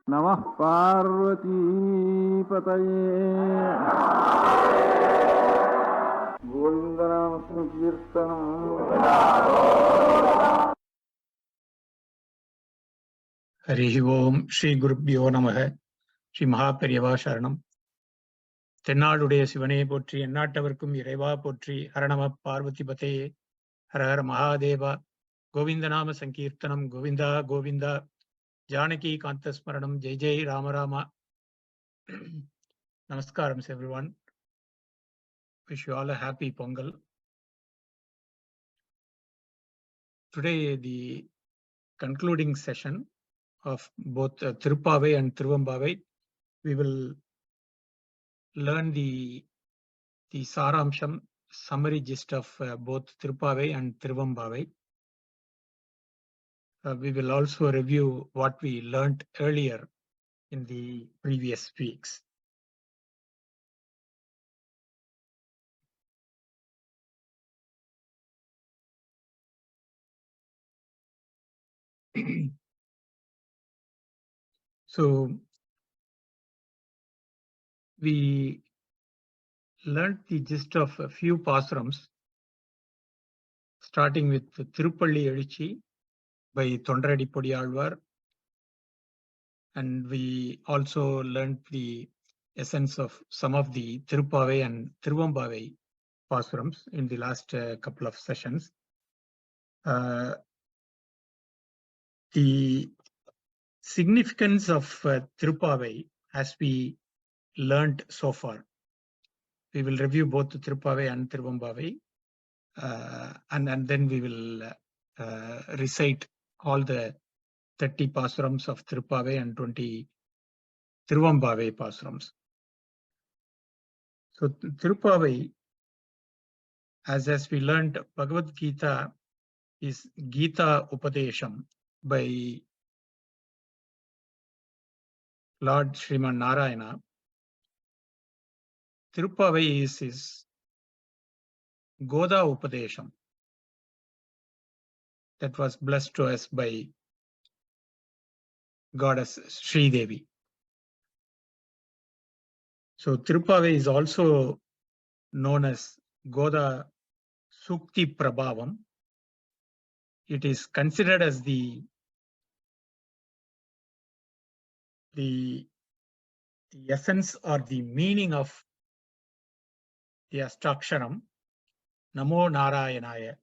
Namah Parvati Pataye Govindanam Sankirtanam. Harihi Om Shri Gurubhyo Namaha Shri MahaPeriyavaa Charanam. தென்னாடுடைய சிவனே போற்றி, எந்நாட்டவர்க்கும் இறைவா போற்றி. ஹரணம பார்வதி பதே, ஹர ஹர மகாதேவா. கோவிந்தநாம சங்கீர்த்தனம், Govinda Govinda. Janaki காந்தஸ்மரணம், Jai Jai Rama Rama. Namaskaram everyone. Wish you all a happy Pongal. Today the concluding session of both Thiruppavai and Thiruvempavai, we will learn the Saramsham, summary gist of both Thiruppavai and Thiruvempavai. We will also review what we learnt earlier in the previous weeks. So we learnt the gist of a few pasarams, starting with Tirupalli Ezhuchi by Thondaradipodi Alvar, and we also learnt the essence of some of the Thiruppavai and Thiruvempavai pasarams in the last couple of sessions. The significance of Thiruppavai as we learnt so far. We will review both Thiruppavai and Thiruvempavai, and then we will recite all the 30 pasarams of Thiruppavai and 20 Thiruvempavai pasarams. So Thiruppavai, as we learned, Bhagavad Gita is Gita Upadesham by Lord Sriman Narayana. Thiruppavai is his Goda Upadesham that was blessed to us by Goddess Sri Devi. So Thiruppavai is also known as Goda Sukti Prabhavam. It is considered as the essence or the meaning of the Ashtaksharam, Namo Narayanaya.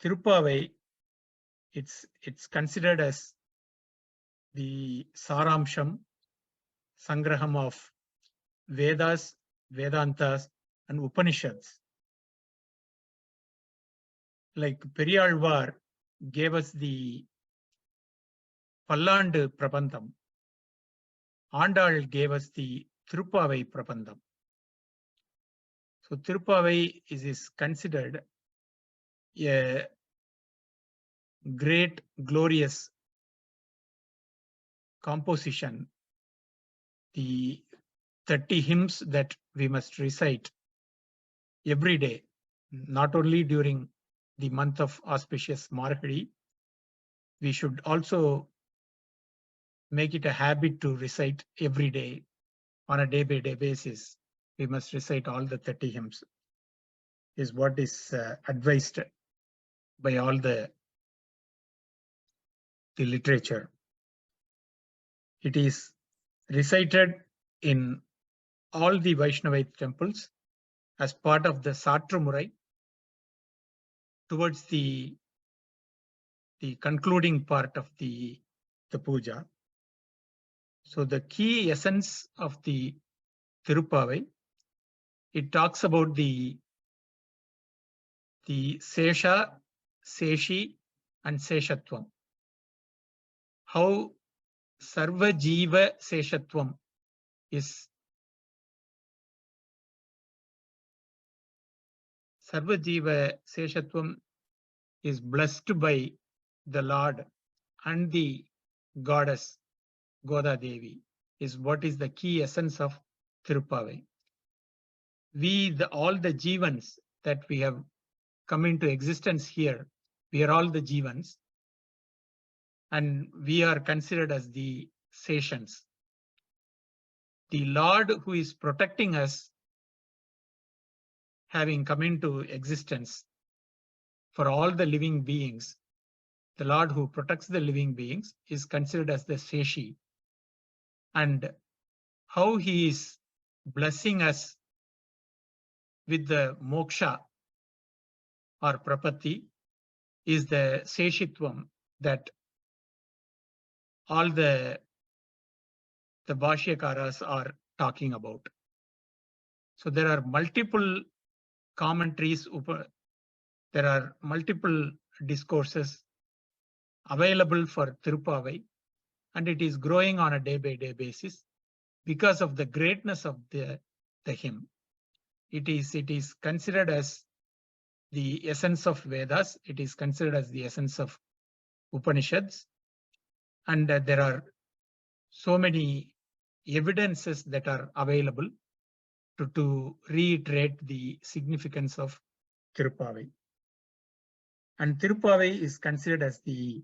Thiruppavai, it's considered as the Saramsham, Sangraham of Vedas, Vedantas and Upanishads. Like Periyalvar gave us the Pallandu Prabhandham, Andal gave us the Thiruppavai Prabhandham. So Thiruppavai is considered a great, glorious composition, the 30 hymns that we must recite every day, not only during the month of auspicious Marhadi. We should also make it a habit to recite every day on a day-by-day basis. We must recite all the 30 hymns, is what is advised by all the literature. It is recited in all the Vaishnavite temples as part of the Satrumurai towards the concluding part of the puja. So the key essence of the Thiruppavai, it talks about the Sesha, Seshi and Seshatvam. How Sarva Jiva Seshatvam is Sarva Jiva Seshatvam is blessed by the Lord and the goddess Goda Devi, is what is the key essence of Thiruppavai. All the Jivans that we have come into existence here, we are all the Jivans, and we are considered as the sessions. The Lord who is protecting us, having come into existence for all the living beings, the Lord who protects the living beings is considered as the Seshi. And how he is blessing us with the moksha or prapatti is the Seshitvam that all the Bhashyakaras are talking about. So there are multiple commentaries, there are multiple discourses available for Thiruppavai, and it is growing on a day-by-day basis because of the greatness of the hymn. It is considered as the essence of Vedas. It is considered as the essence of Upanishads, and there are so many evidences that are available to reiterate the significance of Thiruppavai. And Thiruppavai is considered as the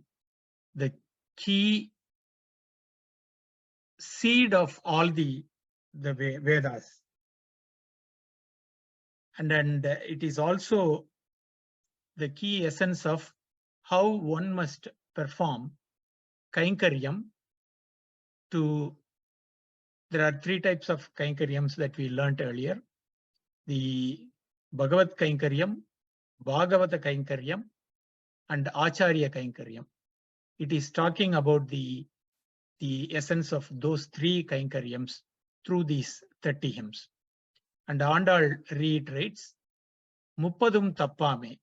key seed of all the Vedas. And it is also the key essence of how one must perform Kainkaryam. There are three types of Kainkaryams that we learnt earlier: the Bhagavad Kainkaryam, Bhagavata Kainkaryam, and Acharya Kainkaryam. It is talking about the essence of those three Kainkaryams through these 30 hymns. And Andal reiterates, Muppadum Tappame.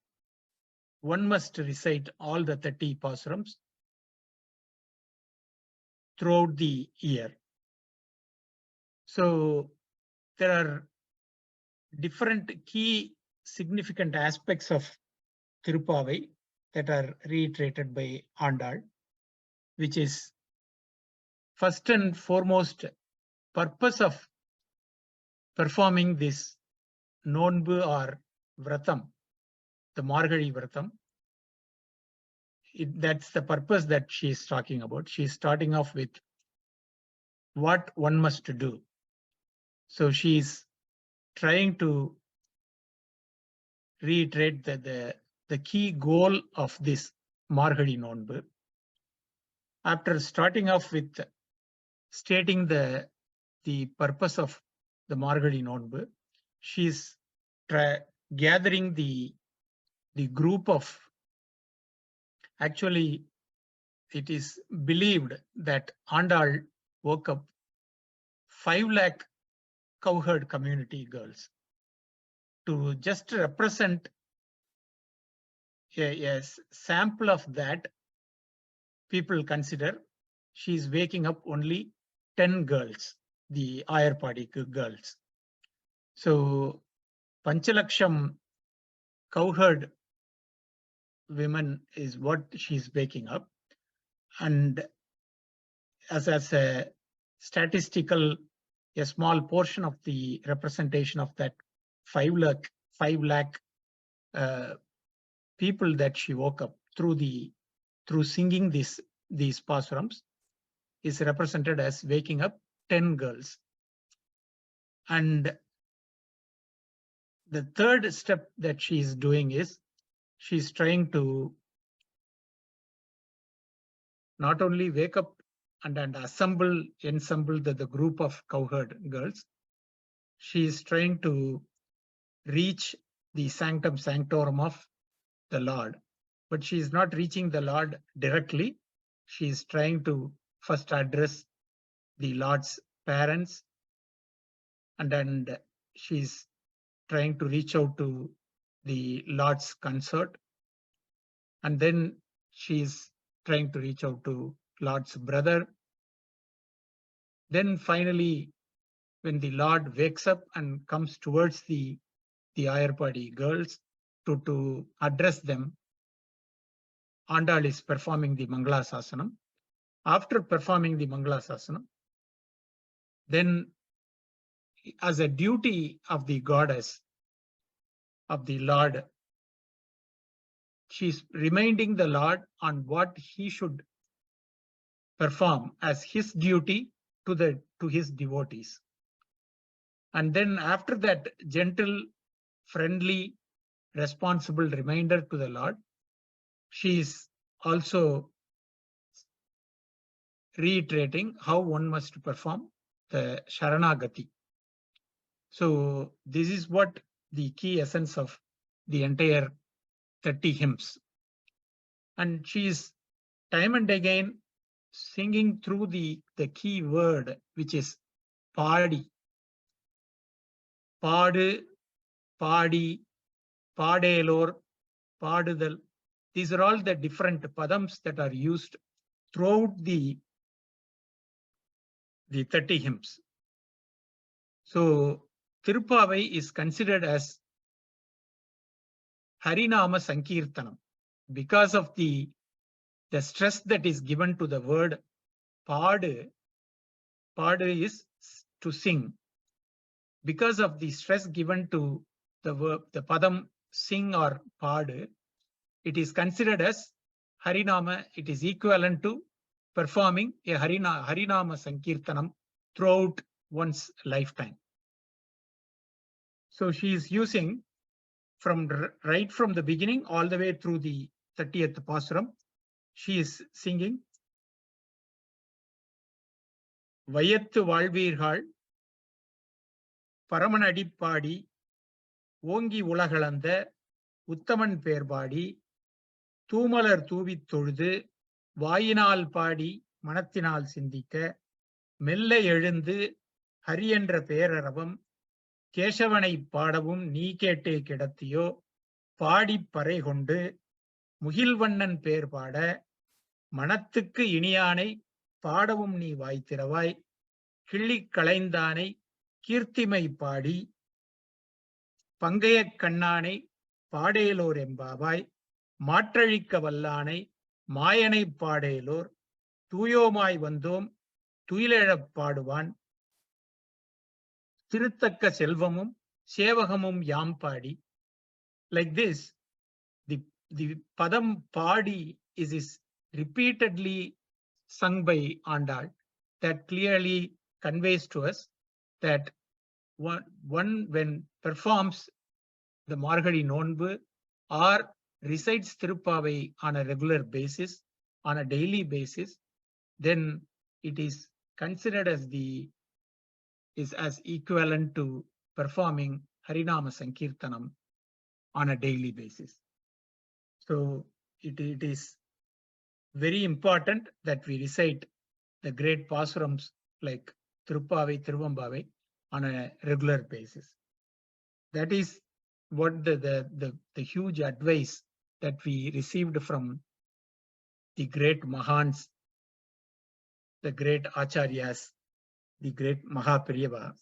One must recite all the 30 pasurams throughout the year. So there are different key significant aspects of Thiruppavai that are reiterated by Andal, which is first and foremost purpose of performing this Nonbu or Vratam, the Margazhi Vratam. That's the purpose that she is talking about. She is starting off with what one must do. So she is trying to reiterate the key goal of this Margazhi Nonbu. After starting off with stating the purpose of the Margazhi Nonbu, she is gathering the group of, actually it is believed that Andal woke up 5 lakh cowherd community girls to just represent a sample of that. People consider she is waking up only 10 girls, the Ayarpadi girls. So Panchalaksham cowherd women is what she's waking up. And as a statistical, a small portion of the representation of that 5 lakh people that she woke up through singing these pasurams is represented as waking up 10 girls. And the third step that she is doing is she's trying to not only wake up and ensemble the group of cowherd girls, she is trying to reach the sanctum sanctorum of the Lord. But she is not reaching the Lord directly. She is trying to first address the Lord's parents, and then she's trying to reach out to the Lord's consort, and then she's trying to reach out to Lord's brother. Then finally, when the Lord wakes up and comes towards the Ayarpadi girls to address them, Andal is performing the Mangalasasanam. After performing the Mangalasasanam, then as a duty of the goddess, of the Lord, she's reminding the Lord on what he should perform as his duty to his devotees. And then after that gentle, friendly, responsible reminder to the Lord, she is also reiterating how one must perform the Sharanagati. So this is what the key essence of the entire 30 hymns. And she is time and again singing through the key word, which is Padi. Padu, Padi, Padelor, Padudal. These are all the different padams that are used throughout the 30 hymns. So Thiruppavai is considered as Harinama Sankirtanam because of the stress that is given to the word Padu. Padu is to sing. Because of the stress given to the verb, the padam sing or Padu, it is considered as Harinama. It is equivalent to performing a Harinama Sankirtanam throughout one's lifetime. So she is using right from the beginning all the way through the 30th Pasuram. She is singing Vayattu Valveergal Paramanadi Padi Ongi Ulagalanda Uttaman Perbadi Thumalar Thuvit Tholudu Vayinal Padi Manathinal Sindika Mella Ezhundu Hari என்ற பேரரவம் கேசவனை பாடவும் நீ கேட்டே கிடத்தியோ பாடிப் பறை கொண்டு முகில்வண்ணன் பேர் பாட மனத்துக்கு இனியானை பாடவும் நீ வாய்த்திரவாய் கிள்ளிக் களைந்தானை கீர்த்திமை பாடி பங்கையக் கண்ணானை பாடேலோர் எம்பாவாய் மாற்றழிக்க வல்லானை மாயனை பாடேலோர் தூயோமாய் வந்தோம் துயிலெழப் பாடுவான் திருத்தக்க செல்வமும் சேவகமும் யாம் பாடி. Like this, the padam padi is repeatedly sung by Andal. That clearly conveys to us that one when performs the Margadi Nonbu or recites Thiruppavai on a regular basis, on a daily basis, then it is considered as equivalent to performing Harinama Sankirtanam on a daily basis. So it is very important that we recite the great pasurams like Thiruppavai Thiruvempavai on a regular basis. That is what the huge advice that we received from the great Mahans, the great Acharyas, the great MahaPeriyavas.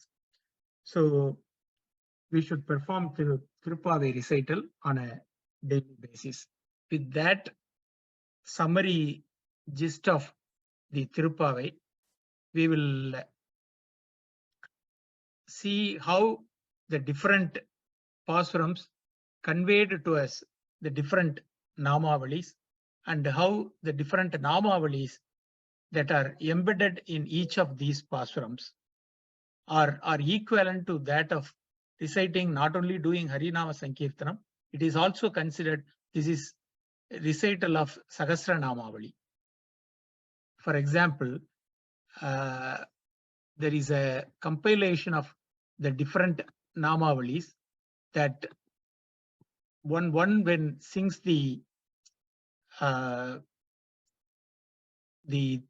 So we should perform Thiruppavai recital on a daily basis. With that summary gist of the Thiruppavai, we will see how the different pasurams conveyed to us the different namavalis and how the different namavalis that are embedded in each of these pasurams are equivalent to that of reciting, not only doing Harinama Sankirtanam, it is also considered this is recital of Sahasra Namavali. For example, there is a compilation of the different Namavalis that one when sings the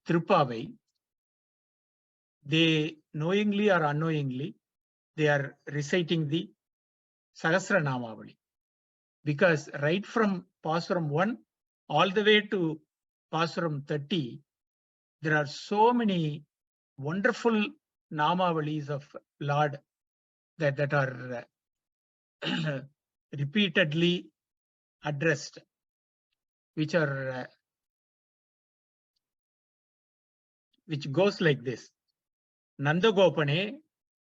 Thiruppavai, they knowingly or unknowingly, they are reciting the Sahasra Namavali. Because right from Pasuram 1 all the way to Pasuram 30, there are so many wonderful Namavalis of Lord that are repeatedly addressed, which goes like this. Nandagopane,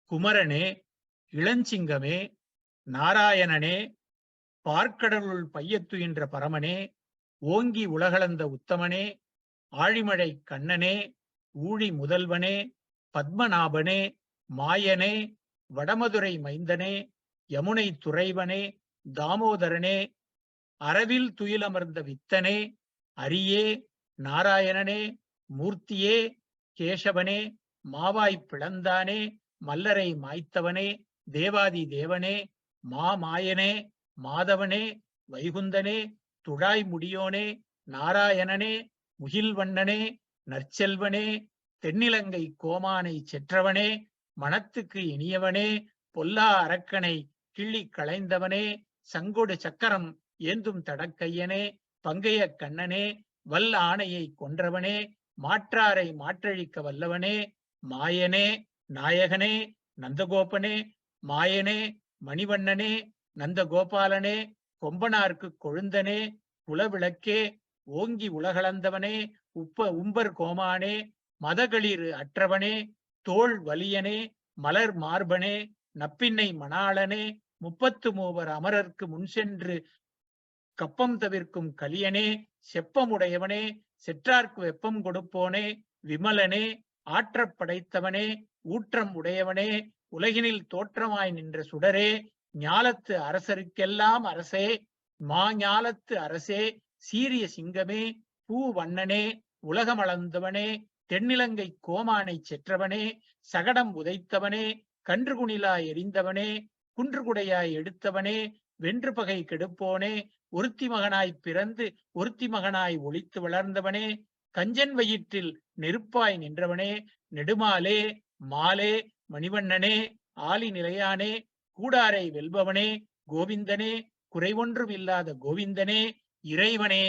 Kumarane, Ilanchingame, Narayanane, பார்க்கடலுள் பையத்து என்ற பரமனே, ஓங்கி உலகளந்த உத்தமனே, ஆழிமழை கண்ணனே, ஊழி முதல்வனே, பத்மநாபனே, மாயனே, வடமதுரை மைந்தனே, யமுனை துறைவனே, தாமோதரனே, அரவில் துயிலமர்ந்த வித்தனே, அரியே, நாராயணனே, மூர்த்தியே, கேசவனே, மாவாய் பிளந்தானே, மல்லரை மாய்த்தவனே, தேவாதி தேவனே, மாமாயனே, மாதவனே, வைகுந்தனே, துழாய் முடியோனே, நாராயணனே, முகில்வண்ணனே, நற்செல்வனே, தென்னிலங்கை கோமானை செற்றவனே, மனத்துக்கு இனியவனே, பொல்லா அரக்கனை கிள்ளி களைந்தவனே, சங்கொடு சக்கரம் ஏந்தும் தடக்கையனே, பங்கைய கண்ணனே, வல் ஆணையை கொன்றவனே, மாற்றாரை மாற்றழிக்க வல்லவனே, மாயனே, நாயகனே, நந்தகோபனே, மாயனே, மணிவண்ணனே, நந்தகோபாலனே, கொம்பனார்க்கு கொழுந்தனே, குலவிளக்கே, ஓங்கி உலகளந்தவனே, உம்பர் கோமானே, மதகளிறு அற்றவனே, தோள் வலியனே, மலர் மார்பனே, நப்பின்னை மணாளனே, 33 அமரர்க்கு முன் சென்று கப்பம் தவிர்க்கும் கலியனே, செப்பமுடையவனே, செற்றார்க்கு வெப்பம் கொடுப்போனே, விமலனே, ஆற்றப் படைத்தவனே, ஊற்றம் உடையவனே, உலகினில் தோற்றமாய் நின்ற சுடரே, ஞாலத்து அரசருக்கெல்லாம் அரசே, மாஞாலத்து அரசே, சீரிய சிங்கமே, பூ வண்ணனே, உலகமளந்தவனே, தென்னிலங்கை கோமானை செற்றவனே, சகடம் உதைத்தவனே, கன்றுகுணிலா எரிந்தவனே, குன்றுகுடையாய் எடுத்தவனே, வென்று பகை கெடுப்போனே, ஒருத்தி மகனாய் பிறந்து ஒருத்தி மகனாய் ஒளித்து வளர்ந்தவனே, கஞ்சன் வயிற்றில் நெருப்பாய் நின்றவனே, நெடுமாலே, மாலே, மணிவண்ணனே, ஆலி நிலையானே, கூடாரை வெல்பவனே, கோவிந்தனே, குறைவொன்றும் இல்லாத கோவிந்தனே, இறைவனே.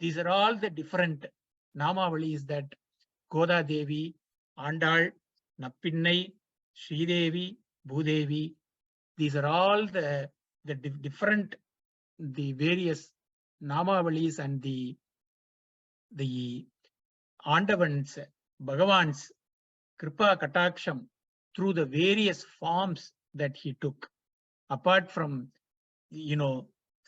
These are all the different namavalis that Goda Devi, Andal, Nappinnai, Sridevi, Bhudevi, these are all the different, the various namavalis and the Andavans, Bhagavan's Kripa Kataksham through the various forms that he took. Apart from,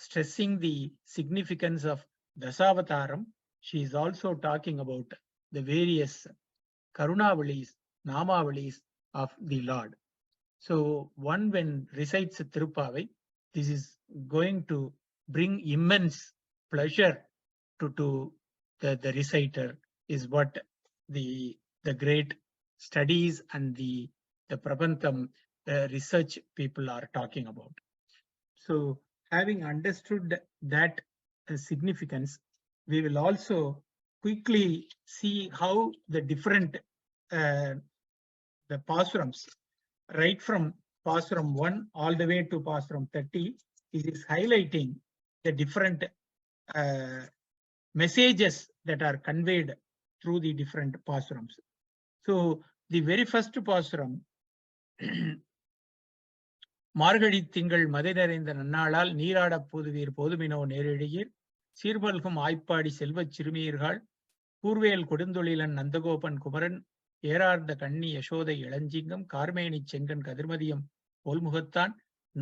stressing the significance of Dasavataram, she is also talking about the various Karunavalis, Namavalis of the Lord. So one, when recites Thiruppavai, this is going to bring immense pleasure to the reciter, is what the great studies and the Prabhandham research people are talking about. So having understood that significance, we will also quickly see how the different the pasurams, right from pasuram 1 all the way to pasuram 30, is highlighting the different messages that are conveyed through the different pasurams. So the very first pasuram, மார்கழி திங்கள் மதை நிறைந்த நன்னாளால் நீராடப் போதுவீர் போதுமினோ நேரிழையீர் சீர்மல்கும் ஆய்ப்பாடி செல்வச் சிறுமியர்கள் கூர்வேல் கொடுந்தொழிலன் நந்தகோபன் குமரன் ஏறார்ந்த கண்ணி யசோதை இளஞ்சிங்கம் கார்மேனி செங்கன் கதிர்மதியம் போல்முகத்தான்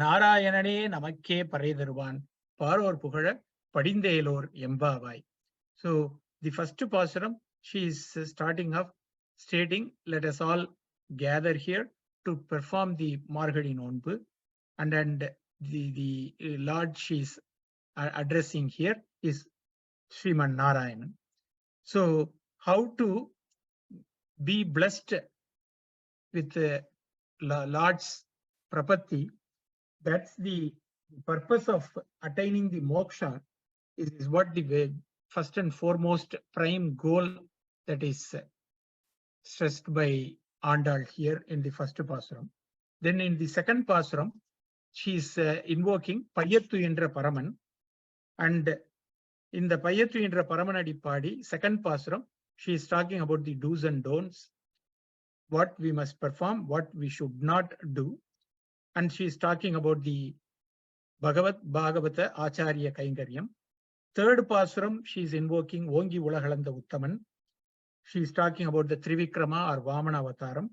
நாராயணனே நமக்கே பறை தருவான் பாரோர் புகழ படிந்தேலோர் எம்பாவாய். So the first pasuram, she is starting off stating, let us all gather here to perform the Margadi Nonbu. And the Lord she is addressing here is Sriman Narayanan. So how to be blessed with Lord's Prapatti, that's the purpose of attaining the moksha, is what the first and foremost prime goal that is stressed by Andal here in the first pasuram. Then in the second pasuram, she is invoking Payattu Indra Paraman, and in the Payattu Indra Paramanadi Padi, second pasuram, she is talking about the do's and don'ts, what we must perform, what we should not do, and she is talking about the Bhagavata Acharya Kainkaryam. Third pasuram, she is invoking Ongi Ulagalanda Uttaman. She is talking about the Trivikrama or Vamana Avataram,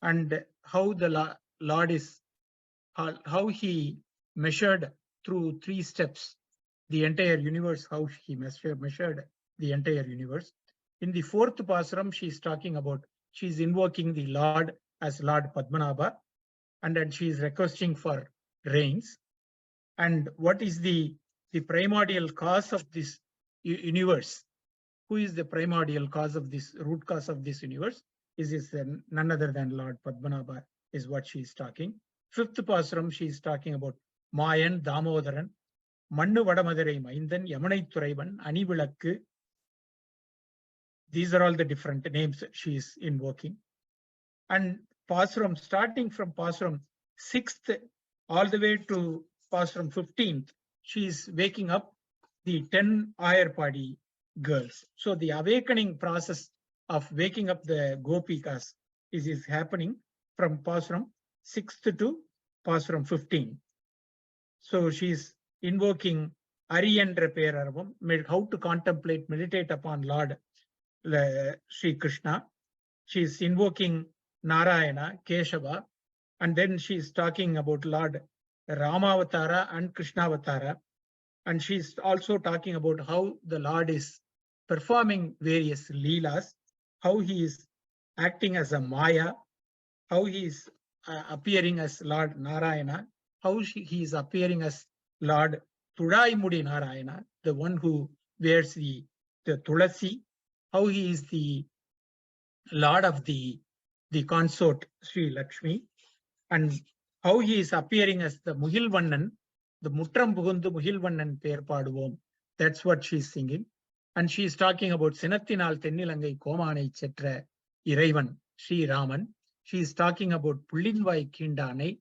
and how the Lord is, how he measured through 3 steps the entire universe, how he measured the entire universe. In the fourth Pasuram, she is talking about, she is invoking the Lord as Lord Padmanabha, and then she is requesting for rains. And what is the primordial cause of this universe? Who is the primordial cause of this, root cause of this universe? Is none other than Lord Padmanabha, is what she is talking. Fifth Pasuram, she is talking about Mayan, Damodaran, Mannu Vadamadurai Maindan, Yamanai Thuraivan, Anivilakku. These are all the different names she is invoking. And Pasuram, starting from Pasuram 6th all the way to Pasuram 15th, she is waking up the 10 Ayarpadi girls. So the awakening process of waking up the Gopikas is happening from Pasuram 6th to Pasuram 15. So she is invoking Ariyandra Perarvam, how to contemplate, meditate upon Lord Sri Krishna. She is invoking Narayana, Keshava, and then she is talking about Lord Ramavatara and Krishnavatara. And she is also talking about how the Lord is performing various leelas, how he is acting as a Maya, how he is appearing as Lord Narayana, how he is appearing as Lord Thudaimudi Narayana, the one who wears the Tulasi, how he is the Lord of the consort Sri Lakshmi, and how he is appearing as the Muhilvannan, the Mutram Pugundu Muhilvannan Perpaduvom. That's what she's singing. And she is talking about Sinathinal Tennilangai Komanai Chetra Iraivan Sri Raman. She is talking about Pullinvai Kindane,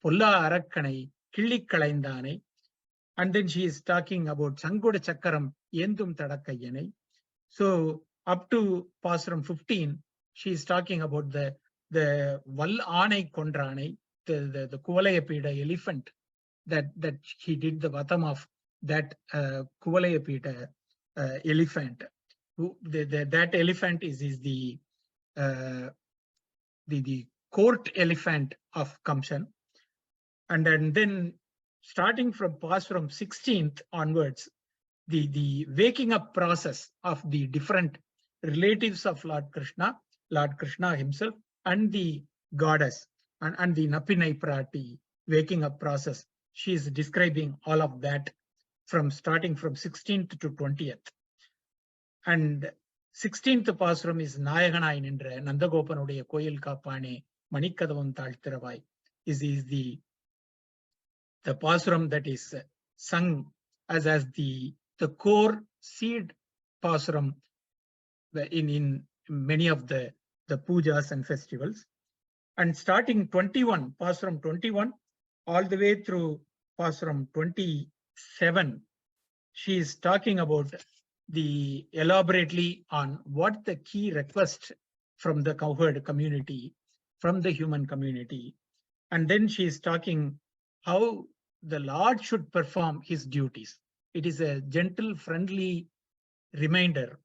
Pulla Arakkanai, Killikalaindane. And then she is talking about Sangoda Chakaram Yendum Tadakayane. So up to Pasuram 15, she is talking about the Val Anai Kondrane, the Kuvalayapida elephant, that he did the vatam of that Kuvalayapida elephant. That elephant is the court elephant of Kamsan. And then starting from Pasuram 16th onwards, the waking up process of the different relatives of Lord Krishna himself, and the goddess, and the Napinai Prati waking up process. She is describing all of that from starting from 16th to 20th. And 16th Pasuram is Nayaganai Nindra, Nandagopanuடைய Koyil Kapane, Manikadavam Taltiravai, is the Pasuram that is sung as the core seed Pasuram in many of the pujas and festivals. And starting 21, Pasuram 21, all the way through Pasuram 27, she is talking about elaborately on what the key request from the cowherd community, from the human community. And then she is talking how the Lord should perform his duties. It is a gentle, friendly reminder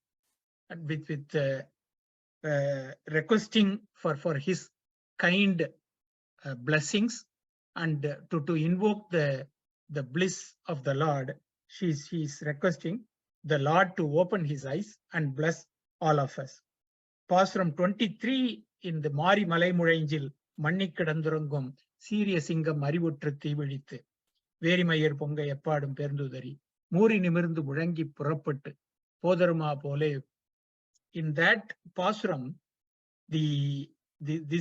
with requesting for his kind blessings, and to invoke the bliss of the Lord. She is requesting the Lord to open his eyes and bless all of us. Pasuram 23 in the Mari Malai Mulainjil, Mannikadandurangum, Serious Singam Marivutru Thivilithu, Verimayar Ponga Epadum Perdudari, Muri Nimirundu Murangi Purapattu, Podaruma Pole. In that Pasuram, this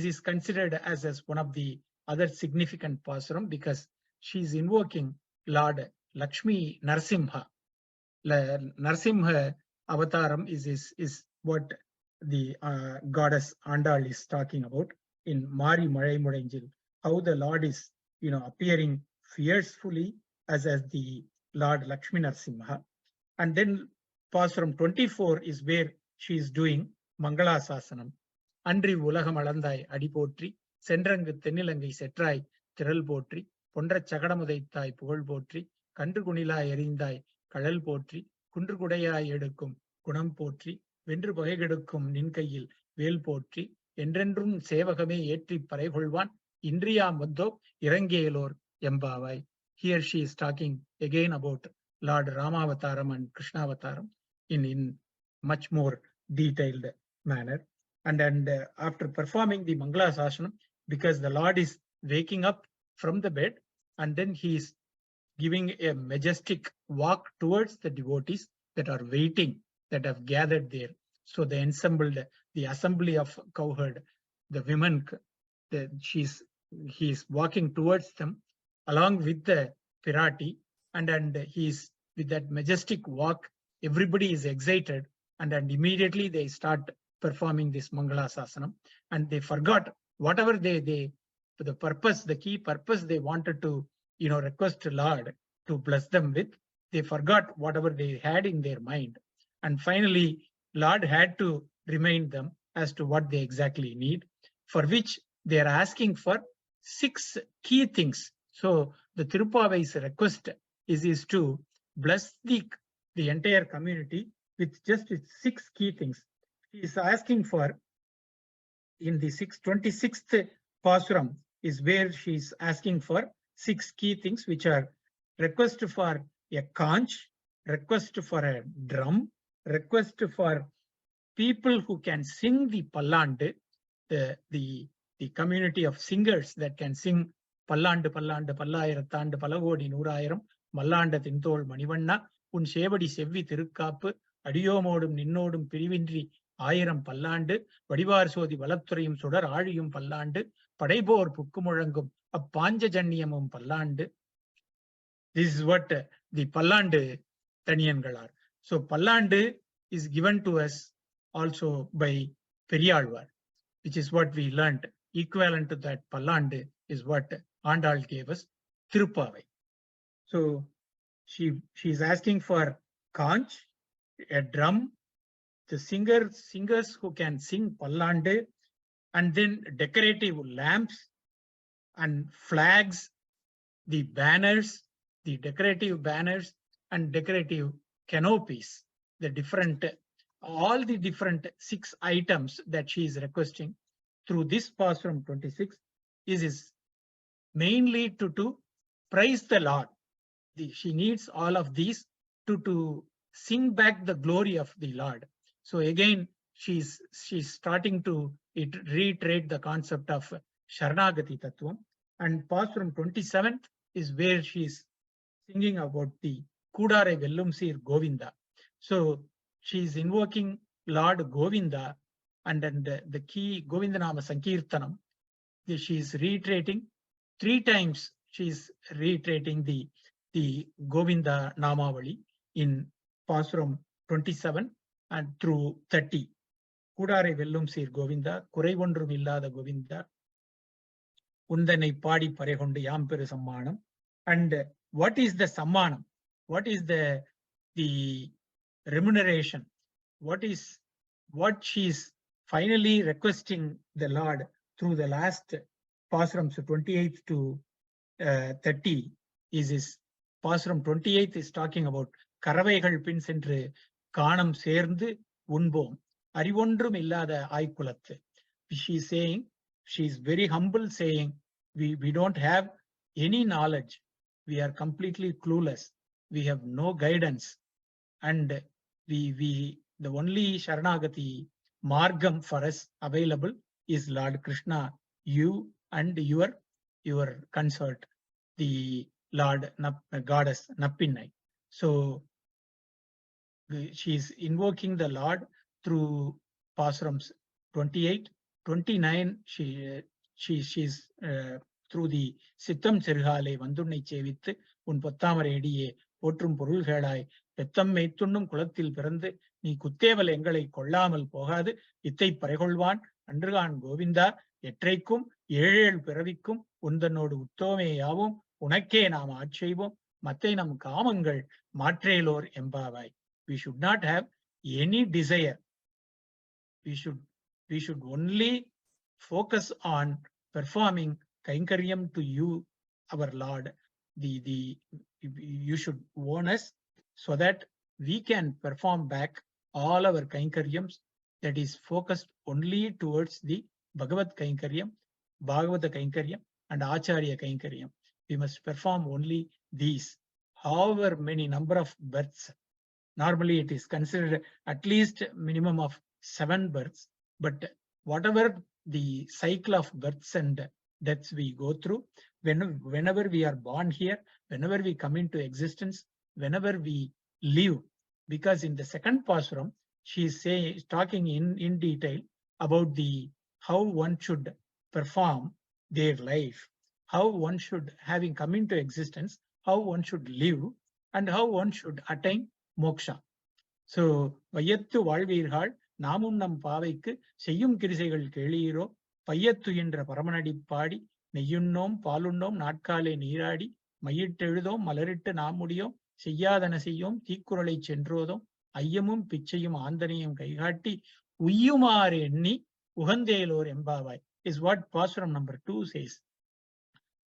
is considered as one of the other significant Pasuram, because she is invoking Lord Lakshmi Narsimha. Narsimha Avataram is what the goddess Andal is talking about in Mari Malai Mudanjil, how the Lord is appearing fiercely as the Lord Lakshmi Narsimha. And then Pasuram 24 is where she is doing Mangala Sasanam. Andri Ulagam Alandai Adipotri, Sendrangu Tenilangai Setrai, Tiral Potri, Pondra Chakadamudaithai Pugol Potri, Kandrugunila Erindai, Kadal Potri, Kundrugudaya Edukum, Kunam Potri, Vendru Pagedukum Ninkayil, Vel Potri, Endrendrum Sevakame Etri Pareholvan, Indriya Muddo, Irangelor, Yambavai. Here she is talking again about Lord Ramavataram and Krishnavataram in much more detailed manner. And after performing the Mangala Sasanam, because the Lord is waking up from the bed and then he is giving a majestic walk towards the devotees that are waiting, that have gathered there. So the assembly of cowherd, the women, he is walking towards them along with the Pirati, and he is with that majestic walk. Everybody is excited, and immediately they start performing this Mangala Sasanam, and they forgot whatever the purpose, the key purpose they wanted to request Lord to bless them with. They forgot whatever they had in their mind, and finally Lord had to remind them as to what they exactly need, for which they are asking for 6 key things. So the Thiruppavai's request is to bless the entire community with just 6 key things. He is asking for, in the 26th Pasuram is where she is asking for 6 key things, which are request for a conch, request for a drum, request for people who can sing the pallandu, the community of singers that can sing pallandu pallandu pallayirathandu palagodi noorayiram mallanda thinthol manivanna un sevadi sevvi thirukkaappu adiyomodum ninnodum pirivindri ஆயிரம் பல்லாண்டு வடிவார் சோதி வளத்துறையும் சுடர் ஆழியும் பல்லாண்டு படைபோர் book முழங்கும் அப்பாஞ்சஜன்யமும் பல்லாண்டு. This is what the பல்லாண்டு தனியன்கள் are. So பல்லாண்டு is given to us also by Periyavas, which is what we learned. Equivalent to that பல்லாண்டு is what Andal gave us, Thiruppavai. So she is asking for conch, a drum, the singers who can sing pallandu, and then decorative lamps and flags, the banners, the decorative banners and decorative canopies, all the different 6 items that she is requesting through this Pasuram 26 is mainly to praise the Lord. She needs all of these to sing back the glory of the Lord. So again, she's starting to reiterate the concept of Sharanagati Tattvam. And Pasuram 27th is where she's singing about the Kudare Vellum Sir Govinda. So she's invoking Lord Govinda, and then the key Govindanama Sankirtanam. She's reiterating 3 times. She's reiterating the Govinda Namavali in Pasuram 27 and through 30. Kudare Vellum Sir Govinda, Kurai-Ondrum Illada Govinda, Undanai Padi Parekondu Yamperu Sammanam. And what is the Sammanam? What is the remuneration? What she is finally requesting the Lord through the last Pasuram, so 28th to 30 is Pasuram 28th is talking about Karavaigal Pin Centre Kanam சேர்ந்து உண்போம் அறிவொன்றும் இல்லாத ஆய்குலத்து. She is saying, she is very humble, saying we don't have any knowledge, we are completely clueless, we have no guidance, and the only Sharanagati margam for us available is Lord Krishna, you and your consort, the Lord Goddess Nappinai. So she is invoking the Lord through Pasurams 28, 29. She's through the Sittam Sirhale Vandunai Chevithu Un Pottamare Ediye Potrum Porulgalai Peetham Meittunnum Kulathil Pirandu நீ குத்தேவல் எங்களை கொள்ளாமல் போகாது இத்தை பறைகொள்வான் அன்றுகான் கோவிந்தா எற்றைக்கும் 7 பிறவிக்கும் உந்தனோடு உத்தோமேயாவும் உனக்கே நாம் ஆட்செய்வோம் மத்தை நம் காமங்கள் மாற்றேலோர் எம்பாவாய். We should not have any desire. We should only focus on performing Kainkaryam to you, our Lord. You should warn us so that we can perform back all our Kainkaryams that is focused only towards the Bhagavad Kainkaryam, Bhagavata Kainkaryam and Acharya Kainkaryam. We must perform only these. However many number of births, normally it is considered at least minimum of 7 births, but whatever the cycle of births and deaths we go through, whenever we are born here, whenever we come into existence, whenever we live, because in the second pasuram, she is talking in detail about how one should perform their life, how one should, having come into existence, how one should live, and how one should attain moksha. So, வையத்து வாழ்வீர்கள் நாமும் நம் பாவைக்கு செய்யும் கிரிசைகள் கேளீரோ பையத்து என்ற பரமனடி பாடி நெய்யுண்ணோம் பாலுண்ணோம் நாட்காலே நீராடி மையிட்டெழுதோம் மலரிட்டு நாம் முடியோம் செய்யாதன செய்யோம் தீக்குறளை சென்றோதோம் ஐயமும் பிச்சையும் ஆந்தனையும் கைகாட்டி உய்யுமாறு எண்ணி உகந்தேலோர் எம்பாவாய் is what Pasuram number 2 says.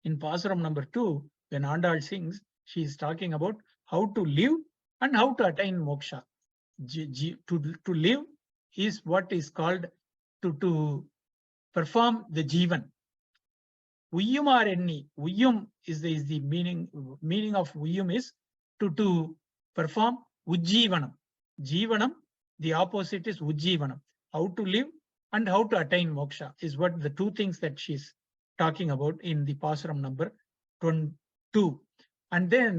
In Pasuram number 2, when Andal sings, she is talking about how to live and how to attain moksha. To live is what is called to perform the jivan. Uyyumar enni. Uyyum is the meaning of uyyum is to perform ujjivanam. Jivanam, the opposite is ujjivanam. How to live and how to attain moksha is what the two things that she's talking about in the Pasuram number 22. And then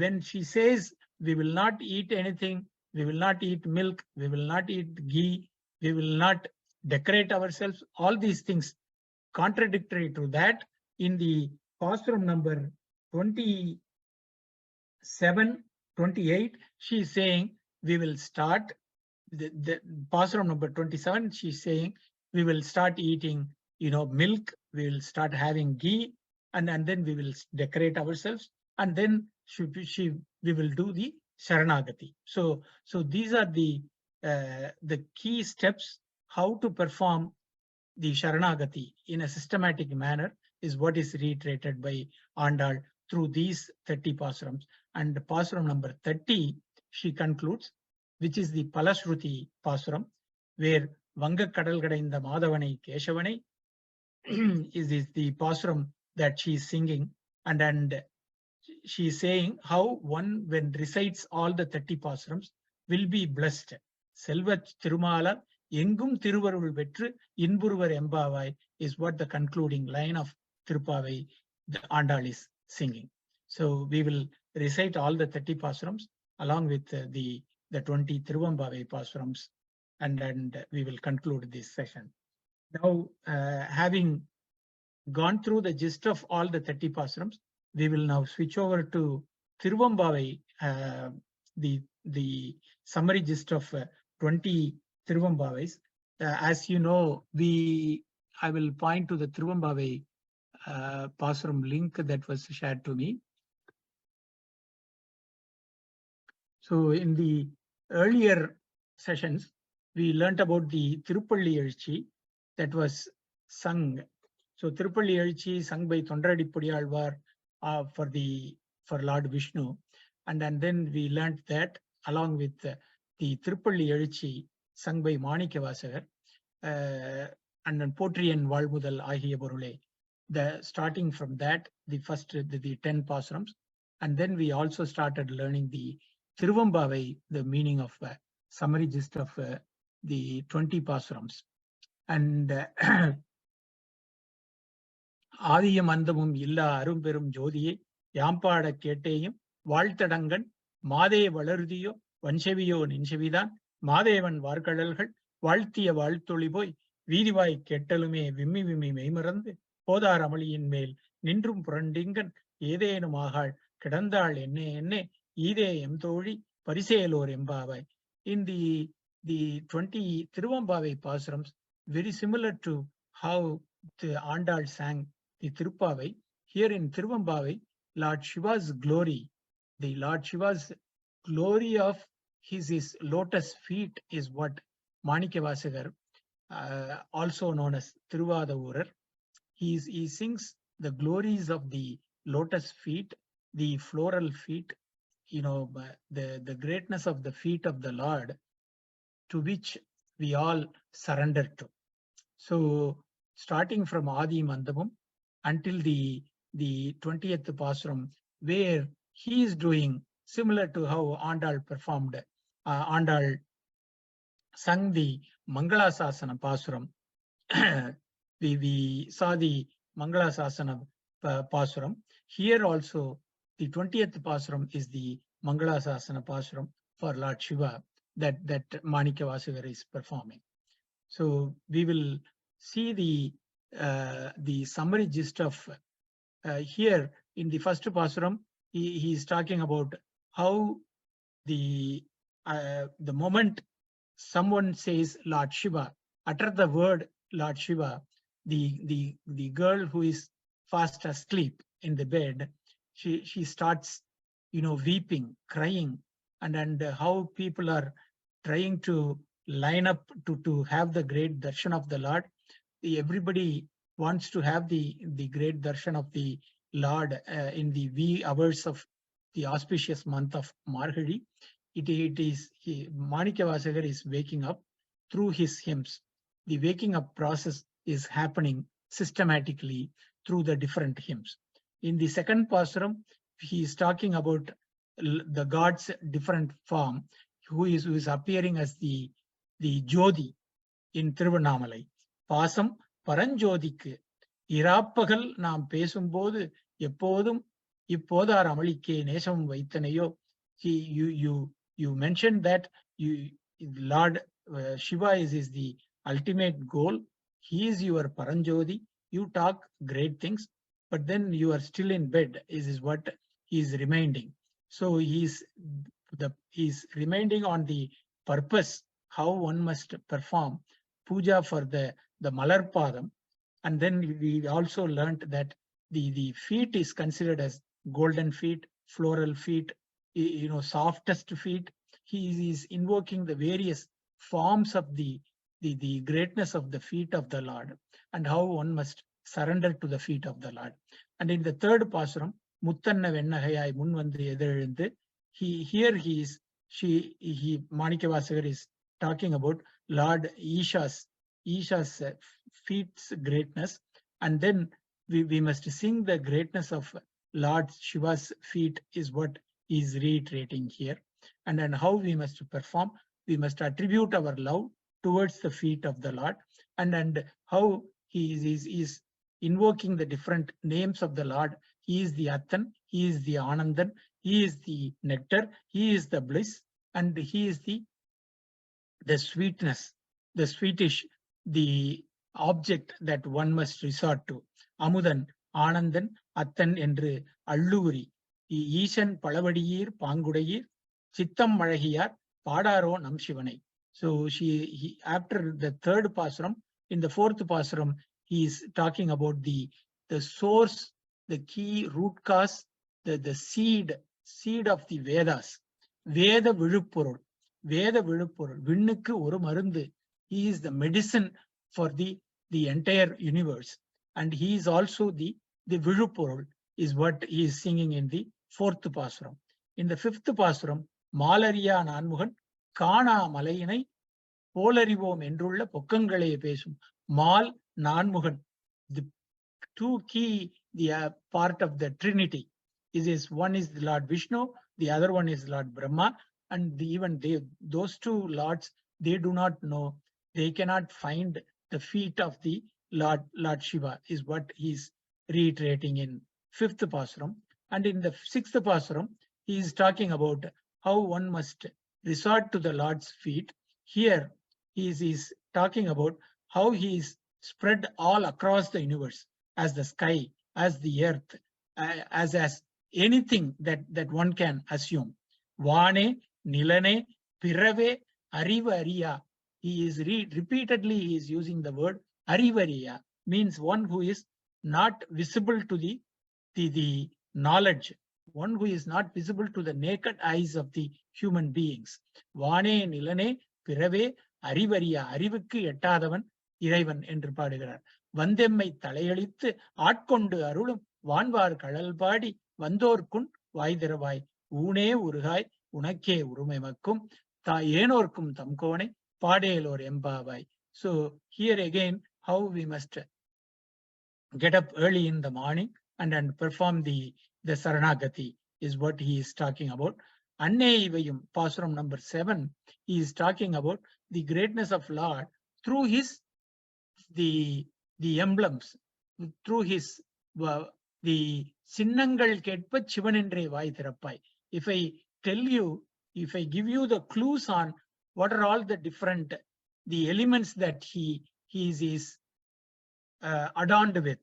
when she says we will not eat anything, we will not eat milk, we will not eat ghee, we will not decorate ourselves, all these things contradictory to that, in the Pasuram number 27, 28, she is saying we will start, the Pasuram number 27, she is saying we will start eating, milk, we will start having ghee, and then we will decorate ourselves, and then we will do the Sharanagati. So these are the key steps how to perform the Sharanagati in a systematic manner, is what is reiterated by Andal through these 30 Pasurams. And Pasuram number 30, she concludes, which is the Palashruti Pasuram, where Vanga Kadalgadainda Madhavanai Keshavanai is the Pasuram that she is singing, and she is saying how one, when recites all the 30 Pasurams, will be blessed. Selva Tirumala Engum Thiruvarul Vetru Inburuvar Embavai is what the concluding line of Thiruppavai the Andal is singing. So we will recite all the 30 Pasurams along with the 20 Thiruvempavai Pasurams, and we will conclude this session. Now, having gone through the gist of all the 30 Pasurams, we will now switch over to Thiruvempavai, the summary gist of 20 Thiruvempavais. As you know, I will point to the Thiruvempavai Pasuram link that was shared to me. So in the earlier sessions, we learnt about the Tirupalli Ezhchi that was sung. So Tirupalli Ezhchi sung by Thondaradippadiyalvar for Lord Vishnu, and then we learnt that along with the Tirupalli Ezhchi sung by Manikavasagar, and then Potriyan Valmudal Ahiya Borule. Starting from that, the first the 10 Pasurams, and then we also started learning the Thiruvempavai, the meaning of summary gist of the 20 Pasurams. And ஆதியம் அந்தமும் இல்லா அரும்பெரும் ஜோதியை யாம்பாட கேட்டேயும் வாழ்த்தடங்கன் மாதே வளருதியோ வன்செவியோ நின்செவிதான் மாதேவன் வார்கடல்கள் வாழ்த்திய வாழ்த்தொளி போய் வீதிவாய் கேட்டலுமே விம்மி விம்மி மெய்மறந்து போதார் அமளியின் மேல் நின்றும் புரண்டிங்கன் ஏதேனும் ஆகாள் கிடந்தாள் என்னே ஈதே எம் தோழி பரிசேலோர் எம்பாவாய். In the 20 Thiruvempavai Pasurams, very similar to how the Andal sang the Thiruppavai, here in Thiruvempavai, Lord Shiva's glory, the Lord Shiva's glory of his lotus feet is what Manikavasagar, also known as Thiruvadavurar, he sings the glories of the lotus feet, the floral feet, the greatness of the feet of the Lord, to which we all surrender to. So starting from Adi Mandamam until the 20th Pasuram, where he is doing similar to how Andal performed, Andal sung the Mangalasasana Pasuram. we saw the Mangalasasana Pasuram. Here also, the 20th Pasuram is the Mangalasasana Pasuram for Lord Shiva that Manikavasigar is performing. So we will see the summary gist of here in the first Pasuram. He is talking about how the moment someone says Lord Shiva, utter the word Lord Shiva, the girl who is fast asleep in the bed, she starts, weeping, crying, and how people are trying to line up to have the great darshan of the Lord. Everybody wants to have the great darshan of the Lord in the wee hours of the auspicious month of Margazhi. Manikavasagar is waking up through his hymns. The waking up process is happening systematically through the different hymns. In the second Pasuram, he is talking about the God's different form, who is appearing as the Jodi in Tiruvannamalai. Pasam Paranjodikku Irappakal Nam Pesumbodhu Eppodhum Ippodar Amalikke Nesam Vaitanayo. You mentioned that Lord Shiva is the ultimate goal. He is your Paranjodi. You talk great things, but then you are still in bed. Is what he is reminding. So he's reminding on the purpose how one must perform puja for the Malar Padam. And then we also learned that the feet is considered as golden feet, floral feet, softest feet. He is invoking the various forms of the greatness of the feet of the Lord and how one must surrender to the feet of the Lord. And in the third Pasuram, Muttanna Vennagayai Munvandhu Edhezhundu, Manikavasagar is talking about Lord Isha's feet's greatness, and then we must sing the greatness of Lord Shiva's feet is what he is reiterating here. And then how we must perform, we must attribute our love towards the feet of the Lord, and how he is invoking the different names of the Lord. He is the Attan, he is the Anandan, he is the nectar, he is the bliss, and he is the sweetness, the sweetish, the object that one must resort to. Amudan, Anandan, Attan என்று Alluri, Ishan Palavadiyir, Pangudayir, Chittam Malahiyar, Padaro Nam Shivanai. So after the third Pasuram, in the fourth Pasuram, he is talking about the source, the key root cause, the seed of the Vedas. Veda Viluppurul. Veda Viluppurul. Vinnukku oru marundu. He is the medicine for the entire universe. And he is also the Viluppurul is what he is singing in the fourth Pasuram. In the fifth Pasuram, Malariya Nanmugan, Kana Malayinai, Polarivom Endrulla Pokkangale Pesum. Mal Nanmugan. The two key part of the Trinity is one is the Lord Vishnu, the other one is Lord Brahma, and those two lords, they do not know, they cannot find the feet of the Lord Shiva is what he is reiterating in fifth Pasuram. And in the sixth Pasuram, he is talking about how one must resort to the Lord's feet. Here he is talking about how he is spread all across the universe, as the sky, as the earth, as anything that one can assume. Vane, Nilane, Pirave, Arivariya. He is repeatedly he is using the word Arivariya, means one who is not visible to the knowledge, one who is not visible to the naked eyes of the human beings. Vane, Nilane, Pirave, Arivariya. Arivukku எட்டாதவன் இறைவன் என்று பாடுகிறார். வந்தெம்மை தலையளித்து ஆட்கொண்டு அருளும் வான்வார் கடல் பாடி வந்தோர்க்குன் வாய்திரவாய் ஊனே உருகாய் உனக்கே உரிமைமக்கும் ஏனோர்க்கும் தம்கோனை பாடேலோர் எம்பாவாய். So here again, how we must get up early in the morning and perform the Saranagati is what he is talking about. Anne Ivayum, Pasuram number 7, he is talking about the greatness of Lord through his the emblems, through his the Sinnangal Ketpa Chivanendre Vai Thirappai. If I tell you, if I give you the clues on what are all the different the elements that he is adorned with.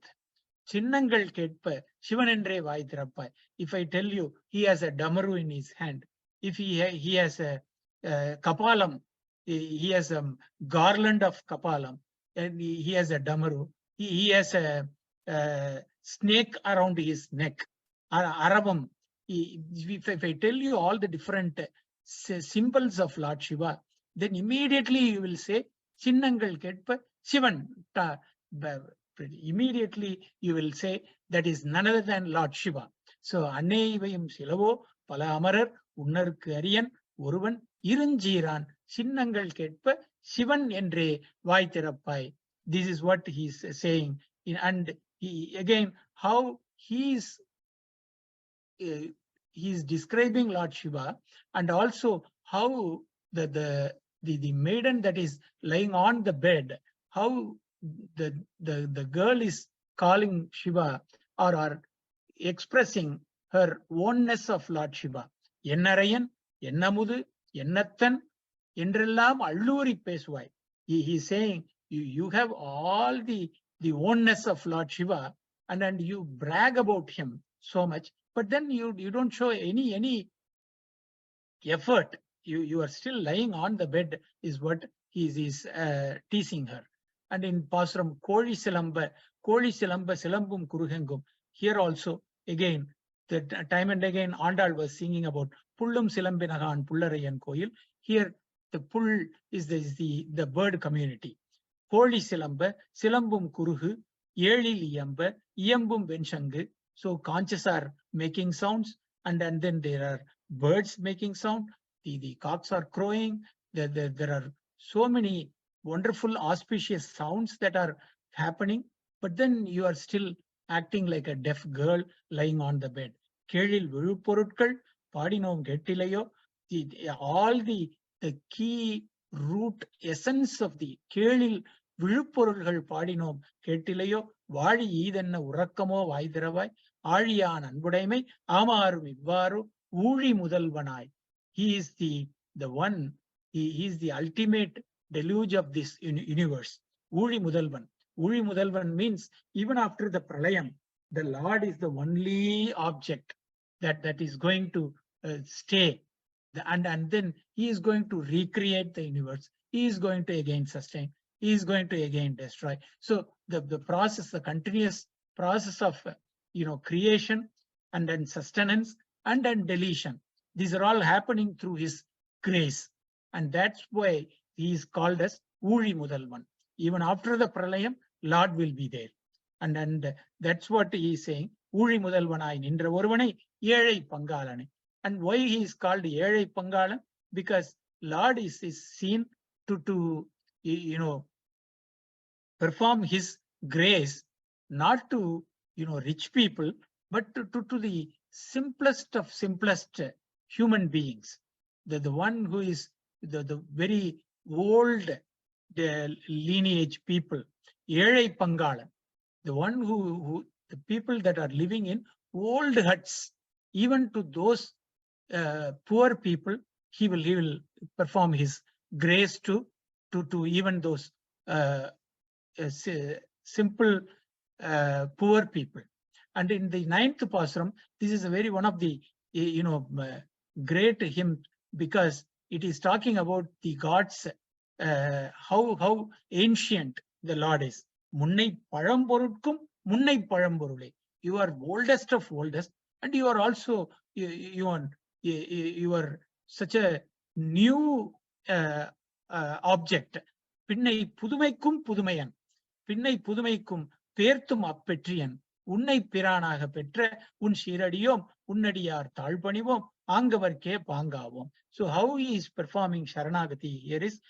Chinnangal Ketpa Chivanendre Vai Thirappai. If I tell you he has a damaru in his hand, if he has a kapalam, he has a garland of kapalam, and he has a damaru, he has a snake around his neck, Aravam. If I tell you all the different symbols of Lord Shiva, then immediately you will say Chinnangal Ketpa Shivan. Immediately you will say that is none other than Lord Shiva. So Anneyivayum Silavo Pala Amarar Unnarku Ariyan Oruvan Irunjiran Chinnangal Ketpa Shivan Endre Vai Thirappai. This is what he is saying. And he, again, how he is describing Lord Shiva, and also how the maiden that is lying on the bed, how the girl is calling Shiva or expressing her oneness of Lord Shiva. Ennarayan, Ennamudu, Ennathan, Endrellam Alluri Peswai. He is saying you have all the oneness of Lord Shiva, and you brag about him so much, but then you don't show any effort. You are still lying on the bed, is what he is teasing her. And in Pasuram Koli Silamba Silambum Kuruhengum, here also again the time and again Andal was singing about Pullum Silambinagan Pullarayan Koil. Here the pull is the bird community. Koli Silamba Silambum Kuruhu Yelil Yamba Iyambum Venshangu. So conches are making sounds, and then there are birds making sound. The cocks are crowing. There are so many wonderful auspicious sounds that are happening, but then you are still acting like a deaf girl lying on the bed. Kelil Viruporutkal Padinom Gettilayo. All the key root essence of the Kelil Viruporulgal Padinom Gettilayo Vadi Idanna Urakamo Vaidiravai Ariyan Anbudaimai Amaru Ivaru Uri Mudalvanai. He is the one, he is the ultimate deluge of this universe. Uri Mudalvan. Uri Mudalvan means even after the Pralayam, the Lord is the only object that is going to stay. And then he is going to recreate the universe. He is going to again sustain. He is going to again destroy. So the process, the continuous process of creation and then sustenance and then deletion, these are all happening through his grace. And that's why he is called as Uri Mudalvan. Even after the Pralayam, Lord will be there. And that's what he is saying. Uri Mudalvanai Nindra Oruvanai Yezhai Pangalane. And why he is called Yezhai Pangalan? Because Lord is seen to perform his grace, not to rich people, but to the simplest of simplest human beings. The one who is the very old lineage people, Yezhai Pangalan, the one who the people that are living in old huts, even to those poor people, he will perform his grace to even those simple poor people. And in the 9th Pasuram, this is a very one of the great hymn, because it is talking about the gods, how ancient the Lord is. Munnai Paramporutkum Munnai Paramporule. You are oldest of oldest, and you are also you are such a new object. Pinnai Pudumaikum Pudumayan. Pinnai Pudumaikum Perthum Appetrian. Unnai Piranaga Petra, Un Shiradium, Unnadiyar Talpanivom, Angavarke Pangavom. So how he is performing Sharanagati here is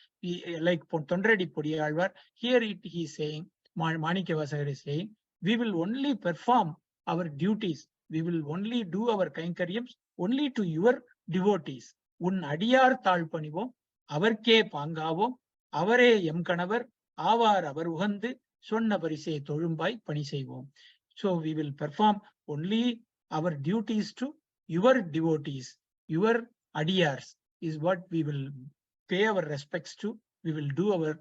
like Tondredi Pudiyalvar. Here he is saying, Manikavasagar is saying, we will only perform our duties. We will only do our kainkariams only to your devotees. Un Adiyar Talpanivom, Avarke Pangavom, Avare Yamkanavar, ஆவார் அவர் உகந்து சொன்ன பரிசே தொழும்பாய் பணி செய்வோம். So we will perform only our duties to your devotees, your adiyars is what we will pay our respects to. We will do our,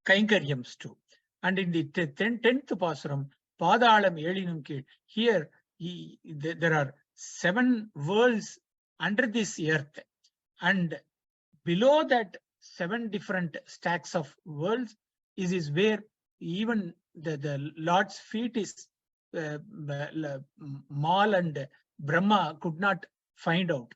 கைங்கரியams too. And in the 10th Pasuram, Padalam Elinum Kid, here there are 7 worlds under this earth, and below that 7 different stacks of worlds is where even the Lord's feet is Mal and Brahma could not find out.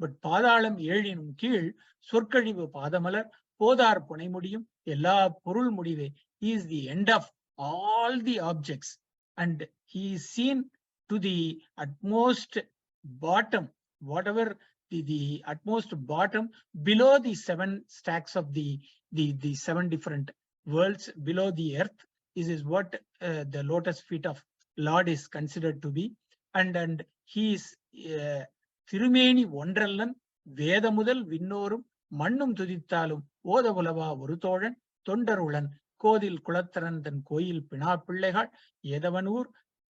But Padalam Elinum Kid, Surkadivu Padamalar, Podar Ponemudiyum, Ella Purul Mudive, he is the end of all the objects, and he is seen to the utmost bottom, whatever the utmost bottom below the 7 stacks of the 7 different worlds below the earth. This is what the lotus feet of Lord is considered to be. And he is Thirumeni Wondralan, Vedamudal Vinnorum, Mannum Tudithalum, Odavulava Urutoran, Tondarulan, Kodil Kulatharan, than Koil Pina Pillehat, Yedavanur,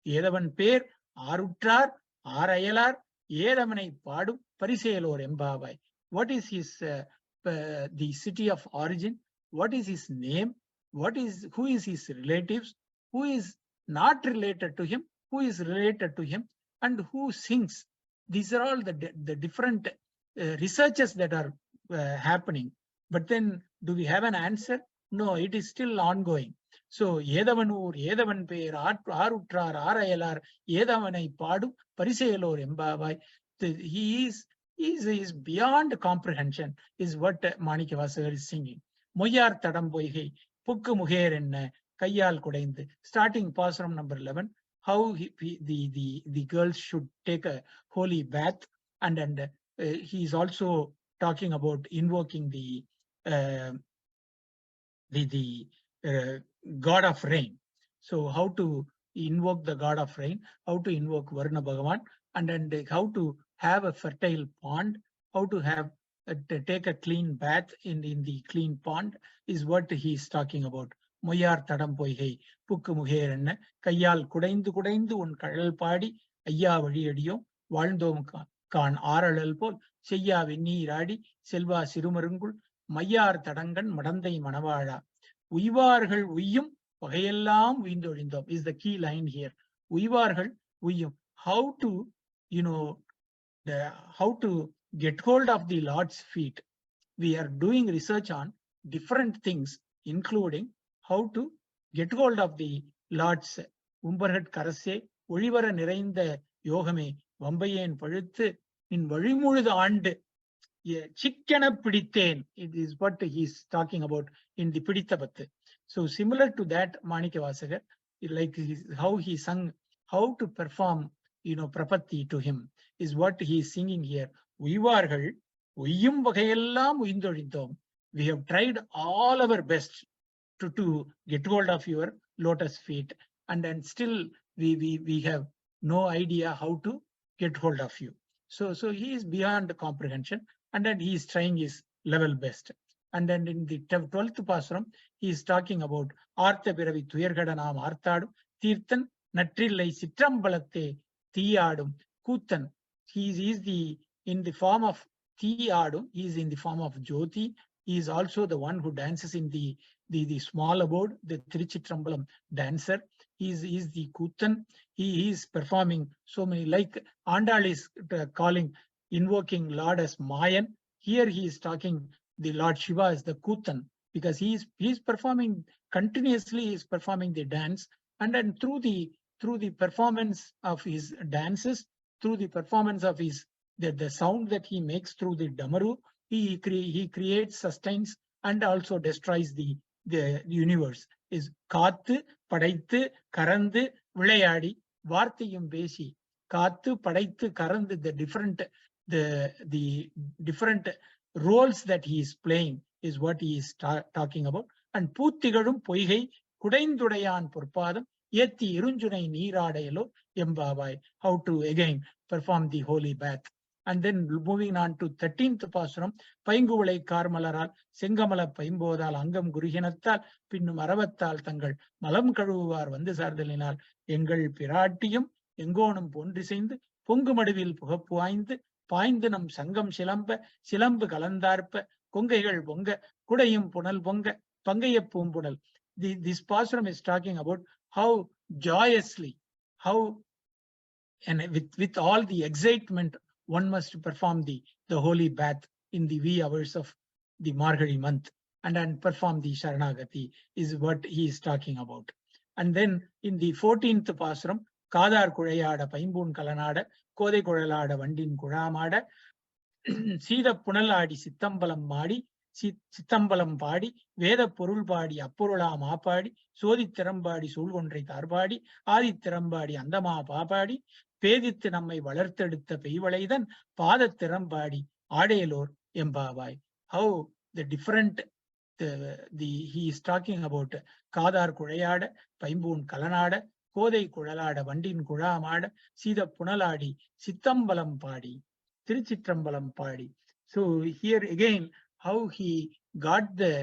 Yedavan Pair, Arutrar, Arayalar, Yedamanai Padu, Pariselor Embavai. What is his the city of origin? What is his name? Who is his relatives? Who is not related to him? Who is related to him? And who sings? These are all the different researches that are happening. But then, do we have an answer? No, it is still ongoing. So, Yedavanur, Yedavan Pair, Arutrar, Arayalar, Yedavanai Padu, Pariselor Embavai. He is beyond comprehension, is what Manikavasagar is singing. Moyar Tadamboihe, Pukku Muherenna, Kayal Kudainde, starting Pasuram number 11, how the girls should take a holy bath, and he is also talking about invoking the god of rain. So how to invoke the god of rain, how to invoke Varna Bhagavan, and how to have a fertile pond, how to have take a clean bath in the clean pond is what he is talking about. Moyar Tadam Poihei, Pukku Muherenna, Kayal Kudaindu Kudaindu un Kadal Padi, Aya Vadiadio, Waldom Kan Aralal Pol, Cheya Vini Radi, Selva Sirumarungul, Mayar Tadangan, Madandai Manavada. Uivargal Uyum, Pahayellam Windorindom is the key line here. Uivargal Uyum. How to, how to get hold of the Lord's feet. We are doing research on different things, including how to get hold of the Lord's Umbarhat Karase, Ulivara Nirainda Yogame, Vambayen Paduthu, in Varimuludu Aandu, Chikkana Pidithen. It is what he is talking about in the Pidithavathu. So similar to that, Manikavasagar, like how he sung, how to perform, Prapatti to him, is what he is singing here. Uivargal, Uyum Vakayellam Uindolindom. We have tried all our best to get hold of your lotus feet, and then still we have no idea how to get hold of you. So he is beyond comprehension, and then he is trying his level best. And then in the 12th Pasuram, he is talking about Artha Piravi Tuyargadanam Arthadu, Tirthan, Natrillai Sitrambalate, Thiyadum, Kutan. He is in the form of Thiyadum, he is in the form of Jyoti. He is also the one who dances in the small abode, the Tiruchitrambalam dancer. He is the Kutan. He is performing so many, like Andal is invoking Lord as Mayan. Here he is talking the Lord Shiva as the Kutan, because he is performing continuously, he is performing the dance, and then through the performance of his dances, through the performance of his the sound that he makes through the Damaru, he creates, sustains, and also destroys the universe. Is Kathu, Padaithu, Karandu, Vilayadi, Varthiyum Besi. Kathu, Padaithu, Karandu, the different roles that he is playing is what he is talking about. And Puttigadum Poihei, Kudaindudayan Purpadam, Yetti Irunjunai Neeradayalo Embavai. How to again perform the holy bath. And then moving on to 13th Pasuram, Painguvulai Karmalaral, Sengamala Paimbodal, Angam Gurihinatal, Pinnum Aravatal Tangal, Malam Karuvar, Vandisardalinal, Engal Piratium, Engonum Pondisind, Pungumadivil Puhapuind, Paindanam Sangam Shilampa, Shilampa Kalandarpa, Kungagal Bunga, Kudayum Punal Bunga, Pangaya Pumpunal. This Pasuram is talking about how joyously, how and with all the excitement one must perform the holy bath in the wee hours of the Margari month and perform the Sharanagati is what he is talking about. And then in the 14th Pasuram, Kadar Kurayada Paimbun Kalanada, Kode Kuralada Vandin Kuramada, Sida Punaladi Sitambalam Madi, Sitambalam Padi, Veda Purul Padi, Apurula Mapadi, Sodi Tirambadi, Sulgondri Tarbadi, Adi Tirambadi, Andama Papadi, Pedithu நம்மை வளர்த்தெடுத்த பெய்வளைதன் பாதத்திறம்பாடி ஆடையலோர் எம்பாவாய். How the different he is talking about காதார் குழையாட பைம்பூன் கலனாட கோதை குழலாட வண்டின் குழாமாட சீத புனலாடி சித்தம்பலம் பாடி திருச்சிற்றம்பலம் பாடி. So here again how he got the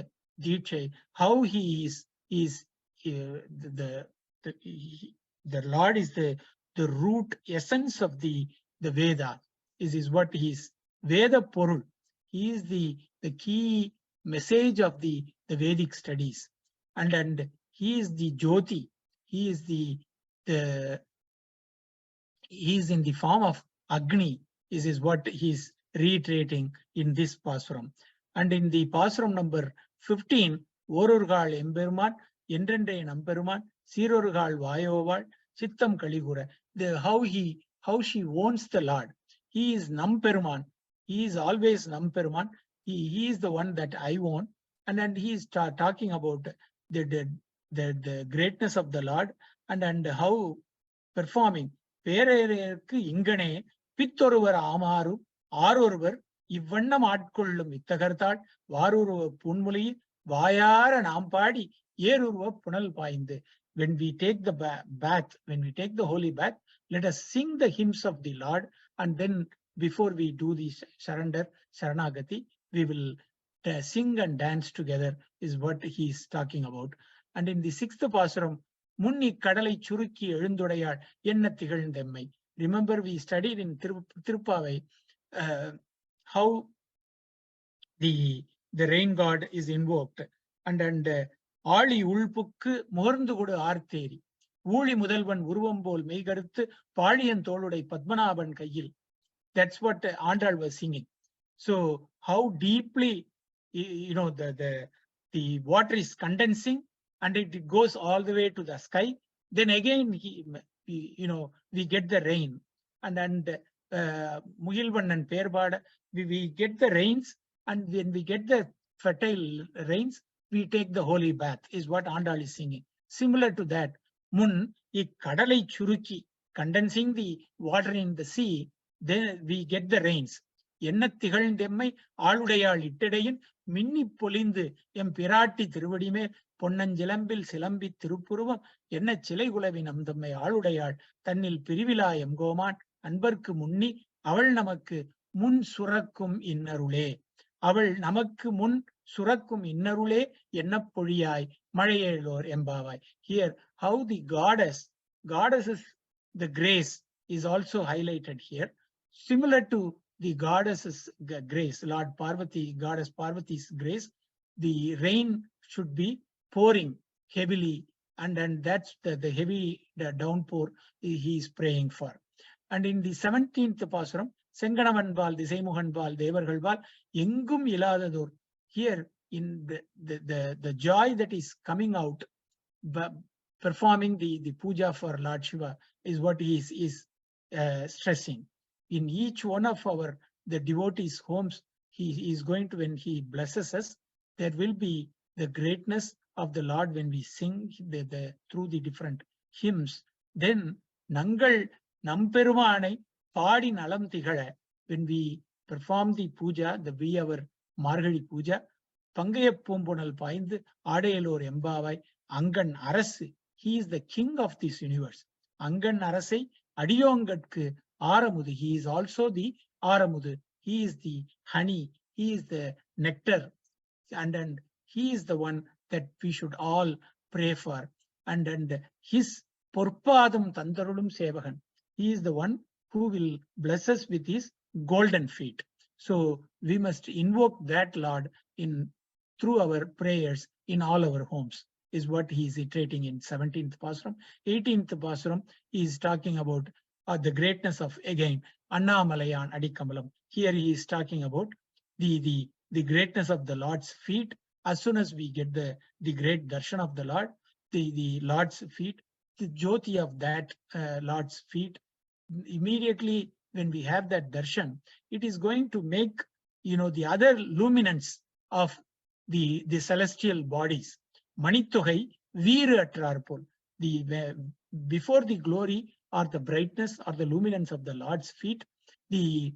Deeksha, how he is the Lord is the root essence of the Veda. Is what he is. Veda Porul. He is the key message of the Vedic studies. And he is the Jyoti. He is he is in the form of Agni. Is what he is reiterating in this Pasuram. And in the Pasuram number 15, Orurgal Emberman, Endrende Namperuman, Sirurgal Vayoval, Chittam Kaligura. How she owns the Lord. He is Namperuman. He is always Namperuman. He is the one that I own. And then he is talking about the greatness of the Lord and how performing. Perererku ingane pittoruvar amaru ஆரொருவர் இவ்வண்ணம் ஆட்கொள்ளும் இத்தகர்த்தாள் வாரூருவ புன்முலையை வாயார நாம் பாடி ஏருருவ புனல் பாய்ந்து. When we take the bath, when we take the holy bath, let us sing the hymns of the Lord, and then before we do the surrender, Sharanagati, we will sing and dance together is what he is talking about. And in the 6th Pasuram, Munni Kadalai Churukki Elundudayaal Enna Thigazhendemai. Remember we studied in Thiruppavai how the rain god is invoked and ஆழி உள்புக்கு முகர்ந்து கொடு ஆர்த்தேரி ஊழி முதல்வன் உருவம் போல் மெய்கருத்து பாழியன் தோளுடை பத்மநாபன் கையில். That's what Andal was singing. So how deeply the water is condensing and it goes all the way to the sky. Then again we get the rain and Mugilvan and Perbada, we get the rains, and when we get the fertile rains, we take the holy bath, is what Andal is singing. Similar to that, Mun Kadalai Churukki, condensing the water in the sea, then we get the rains. Enna Thigazhendemai ஆளுடையாள் இட்டடையின் மின்னி பொலிந்து M பிராட்டி திருவடிமே பொன்னஞ்சிலம்பில் சிலம்பி திருப்புருவம் என்ன சிலை குலவின் அம்தம்மை ஆளுடையாள் தன்னில் பிரிவிலா எம்கோமான் அன்பர்க்கு முன்னி அவள் நமக்கு முன் சுரக்கும் இன்னருளே. அவள் நமக்கு முன் சுரக்கும் இன்னருளே என்ன பொழியாய் மழையேலோர் எம்பாவாய். Here how the goddesses, the grace is also highlighted here. Similar to the goddess's grace, Lord Parvati, goddess Parvati's grace, the rain should be pouring heavily, and that's the heavy downpour he is praying for. And in the 17th Pasuram, Senganavanbal, Disaimuhanbal, Devargalbal, Engum Iladador. Here in the joy that is coming out, performing the puja for Lord Shiva is what he is stressing. In each one of the devotees' homes, he is going to, when he blesses us, there will be the greatness of the Lord when we sing through the different hymns. Then Nangal Namperumanai Padi Nalam Tigala, when we perform the puja, the wee hour Margari puja, Pangaya Pumpunal Paind, Adayalor Embavai, Angan Arasi, he is the king of this universe. Angan Arasai, Adiyongatku Aramudi, he is also the Aramudu, he is the honey, he is the nectar, and he is the one that we should all pray for. And his Porpadam Tandarulum Sevahan, he is the one who will bless us with his golden feet. So we must invoke that Lord through our prayers in all our homes, is what he is iterating in 17th Pasuram. 18th Pasuram is talking about the greatness of, again, Annamalayan Adikamalam. Here he is talking about the greatness of the Lord's feet. As soon as we get the great darshan of the Lord, the Lord's feet, the jyoti of that Lord's feet, immediately when we have that darshan, it is going to make, the other luminance of the celestial bodies. Manittogai Veeru Attrarpol. Before the glory or the brightness or the luminance of the Lord's feet, the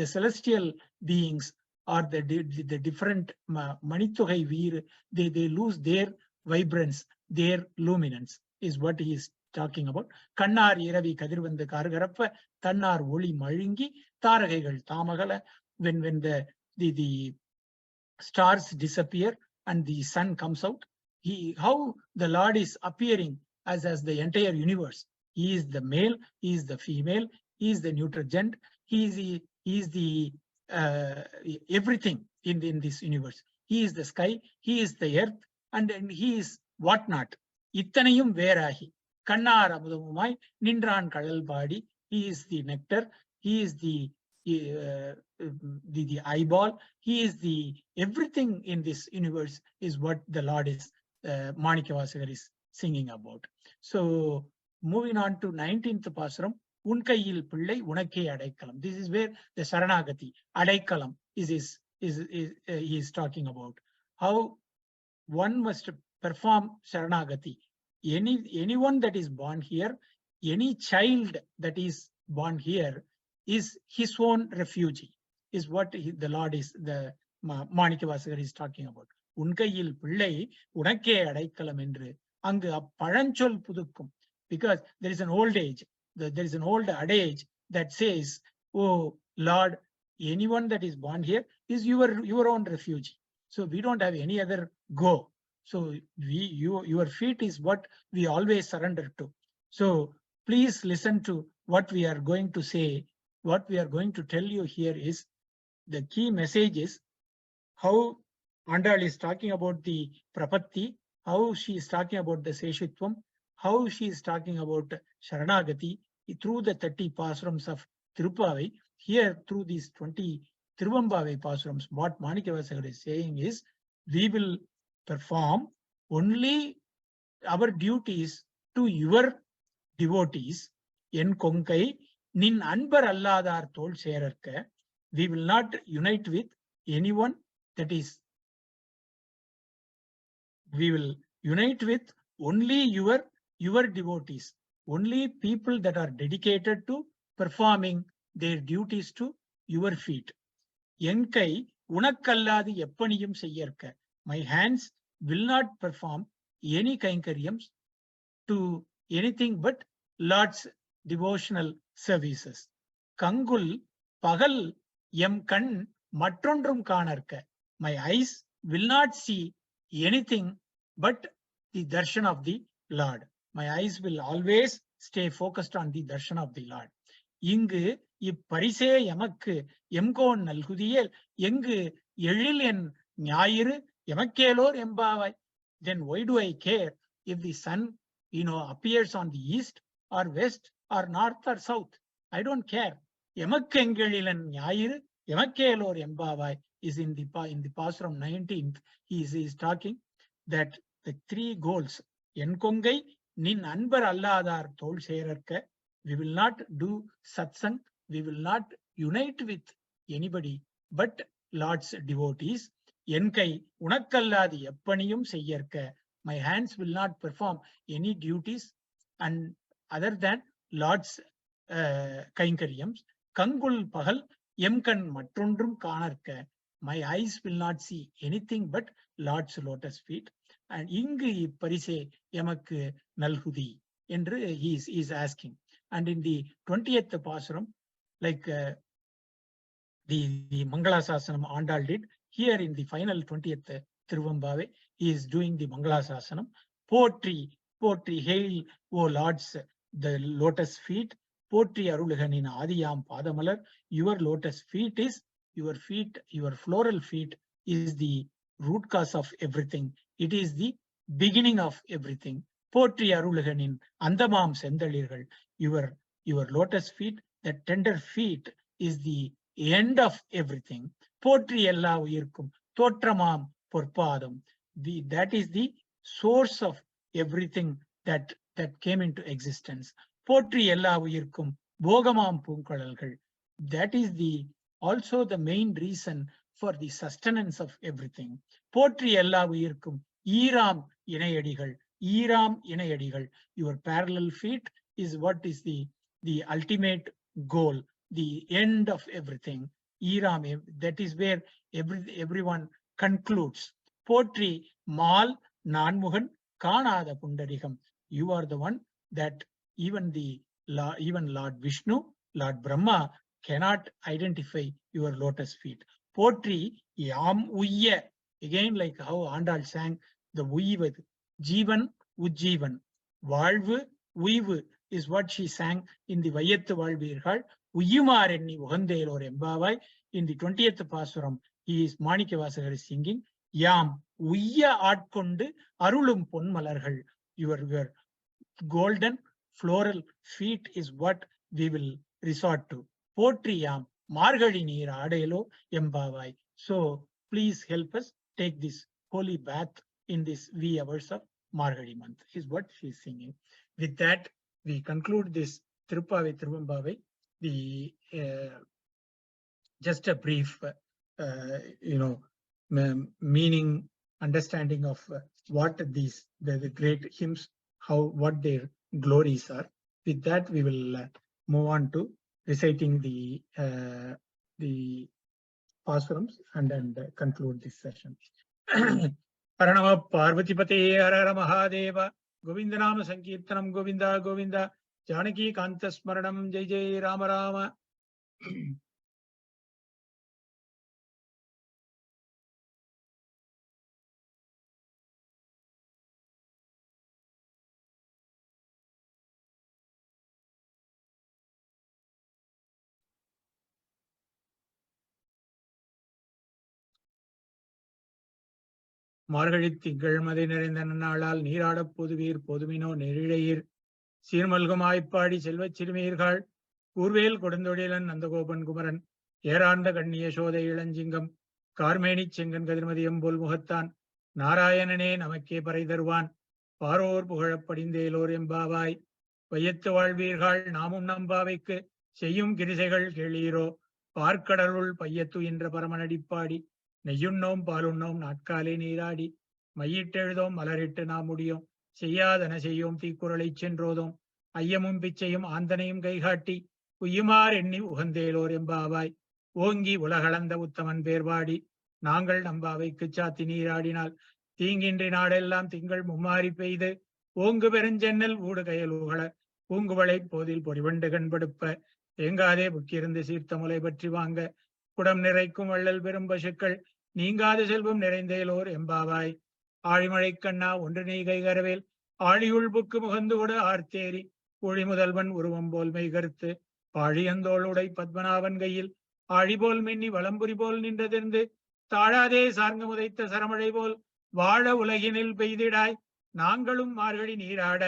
celestial beings or the different Manittogai Veeru, they lose their vibrance, their luminance, is what he is talking about. Kannar Iravi Kadirvanda Kargarappa, Tannar Oli Maringi, Taragaigal Tamagala, when the stars disappear and the sun comes out, how the Lord is appearing as the entire universe. He is the male, he is the female, he is the nutrigent, he is the everything in this universe. He is the sky, he is the earth, and he is whatnot. Ittanayum Verahi, Kannar Amudamumai, Nindran Kadal Badi, he is the nectar, he is the eyeball, he is the everything in this universe, is what the Lord is, Manikavasagar is singing about. So moving on to 19th Pasuram, Unkayil Pillai Unake Adaikalam. This is where the Saranagati, Adaikalam he is talking about. How one must perform Saranagati. Anyone that is born here, any child that is born here is his own refugee, is what the Lord is, the Manikavasagar is talking about. Unkayil Pillai Unake Adaikalam Endru. Anga Paranchol Pudukkum. Because there is an old age, there is an old adage that says, oh Lord, anyone that is born here is your own refugee. So we don't have any other go. So your feet is what we always surrender to. So please listen to what we are going to say. What we are going to tell you here is the key message is how Andal is talking about the Prapatti, how she is talking about the Seshitvam, how she is talking about Sharanagati through the 30 Pasurams of Thiruppavai. Here through these 20 Thiruvempavai Pasurams, what Manikavasagar is saying is, we will perform only our duties to your devotees. En Konkai, Nin Anbar Alladar Tol Serarka. We will not unite with anyone that is, we will unite with only your devotees, only people that are dedicated to performing their duties to your feet. Enkai Unakalladi Yappaniyum Seyarka. My hands will not perform any kainkaryams to anything but Lord's devotional services. Kangul Pagal Yem Kan Matrondrum Kanarka. My eyes will not see anything but the darshan of the Lord. My eyes will always stay focused on the darshan of the Lord. Ingu Iparise Yamak Yemkon Nalhudiyel Yengu Yelilian Nyayiru Yamakelor Embavai. Then why do I care if the sun, appears on the east or west or north or south? I don't care. Yamakengelilan Nyayiru Yamakelor Embavai is in the Pasuram 19th. He is talking that the three goals. Enkongai Nin Anbar Alladar Tol Serarka. We will not do Satsang. We will not unite with anybody but Lord's devotees. Enkai Unakalladi Yappaniyum Seyarka. My hands will not perform any duties and other than Lord's kainkaryams. Kangul Pahal Yemkan Matrondrum Kanarka. My eyes will not see anything but Lord's lotus feet. And Ingu Parise Yamak Nalhudi. He is asking. And in the 20th Pasuram, like the Mangala Sasanam Andal did. Here in the final 20th Thiruvempavai, he is doing the Mangala Sasanam. Poetry, hail, O Lords, the lotus feet. Poetry Aruluganin Adiyam Padamalar. Your lotus feet is, your floral feet is the root cause of everything. It is the beginning of everything. Poetry Aruluganin Andamam Sendalirgal. Your lotus feet, that tender feet, is the end of everything. Poetry ella uyirkum thotramam porpadam. That is the source of everything that came into existence. Poetry ella uyirkum bogamam punkalalgal. That is also the main reason for the sustenance of everything. Poetry ella uyirkum Hiram இணையடிகள். Hiram இணையடிகள். Your parallel feet is what is the ultimate goal, the end of everything. Iram, that is where everyone concludes. Poetry, Mal, Nanmugan, Kanada Pundarigam. You are the one that even Lord Vishnu, Lord Brahma cannot identify your lotus feet. Poetry, Yam Uyya. Again, like how Andal sang the Uyi with Jivan Ujjivan. Valvu Uivu is what she sang in the Vayattu Valvirgal. Uyumar enni Uhandelor Embavai. In the 20th Pasuram, Manikavasagar is singing Yam Uyya Atkondu Arulum Ponmalargal. Your golden floral feet is what we will resort to. Poetry Yam Margadi Neer Adelo Embavai. So please help us take this holy bath in this wee hours of Margadi month, is what she is singing. With that, we conclude this Thiruppavai Thiruvempavai. Just a brief, meaning, understanding of what the great hymns, what their glories are. With that, we will move on to reciting the Pasurams and conclude this session. Haranama Parvatipate Hara Mahadeva Govindanama Sankirtanam Govinda Govinda Janaki Kantasmaranam Jai Jai Rama Rama. மார்கழித் திங்கள் மதை நிறைந்த நன்னாளால் நீராடப் பொதுவீர் பொதுமினோ நெறிழையீர் சீர்மல்கும் ஆய்ப்பாடி செல்வச் சிறுமீர்கள் கூர்வேல் கொடுந்தொழிலன் நந்தகோபன் குமரன் ஏரார்ந்த கண்ணிய சோதை இளஞ்சிங்கம் கார்மேனிச் செங்கன் கதிர்மதியம் போல் முகத்தான் நாராயணனே நமக்கே பறை தருவான் பாரோர் புகழப் படிந்தேலோர் எம்பாவாய் வையத்து வாழ்வீர்கள் நாமும் நம்பாவைக்கு செய்யும் கிரிசைகள் கேளீரோ பார்க்கடலுள் பையத்து என்ற பரமனடிப்பாடி நெய்யுண்ணோம் பாலுண்ணோம் நாட்காலே நீராடி மையிட்டெழுதோம் மலரிட்டு நாம் முடியோம் செய்யாதன செய்யோம் தீக்குறளை சென்றோதோம் ஐயமும் பிச்சையும் ஆந்தனையும் கைகாட்டி உய்யுமார் எண்ணி உகந்தேலோர் எம்பாவாய் ஓங்கி உலகளந்த உத்தமன் பேர்வாடி நாங்கள் நம்பாவைக்கு சாத்தி நீராடினால் தீங்கின்றி நாடெல்லாம் திங்கள் மும்மாறி பெய்து ஓங்கு பெருஞ்சென்னல் ஊடு கயலூகள பூங்குவளை போதில் பொறிவண்டு கண்படுப்ப தேங்காதே புக்கிருந்து சீர்த்த முலை பற்றி வாங்க குடம் நிறைக்கும் வள்ளல் பெரும் பசுக்கள் நீங்காத செல்வம் நிறைந்தேலோர் எம்பாவாய் ஆழிமழை கண்ணா ஒன்று நீ கைகரவேல் ஆழியுள் புக்கு முகந்து கொடு ஆர்த்தேரி ஒளி முதல்வன் உருவம் போல் மெய் கருத்து பாழியந்தோளுடை பத்மநாபன் கையில் ஆழி போல் மின்னி வளம்புரி போல் நின்றதிருந்து தாழாதே சார்ந்து முதைத்த சரமழை போல் வாழ உலகினில் பெய்திடாய் நாங்களும் மார்கழி நீராட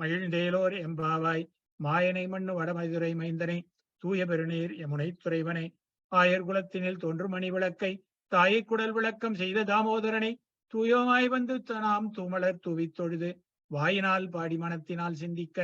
மகிழ்ந்தேலோர் எம்பாவாய் மாயனை மண்ணு வடமதுரை மைந்தனை தூய பெருநீர் யமுனை துறைவனை ஆயர் குலத்தினில் தோன்று மணி விளக்கை தாயை குடல் விளக்கம் செய்த தாமோதரனை தூயோமாய் வந்து நாம் தூமலர் தூவித் தொழுது வாயினால் பாடி மனத்தினால் சிந்திக்க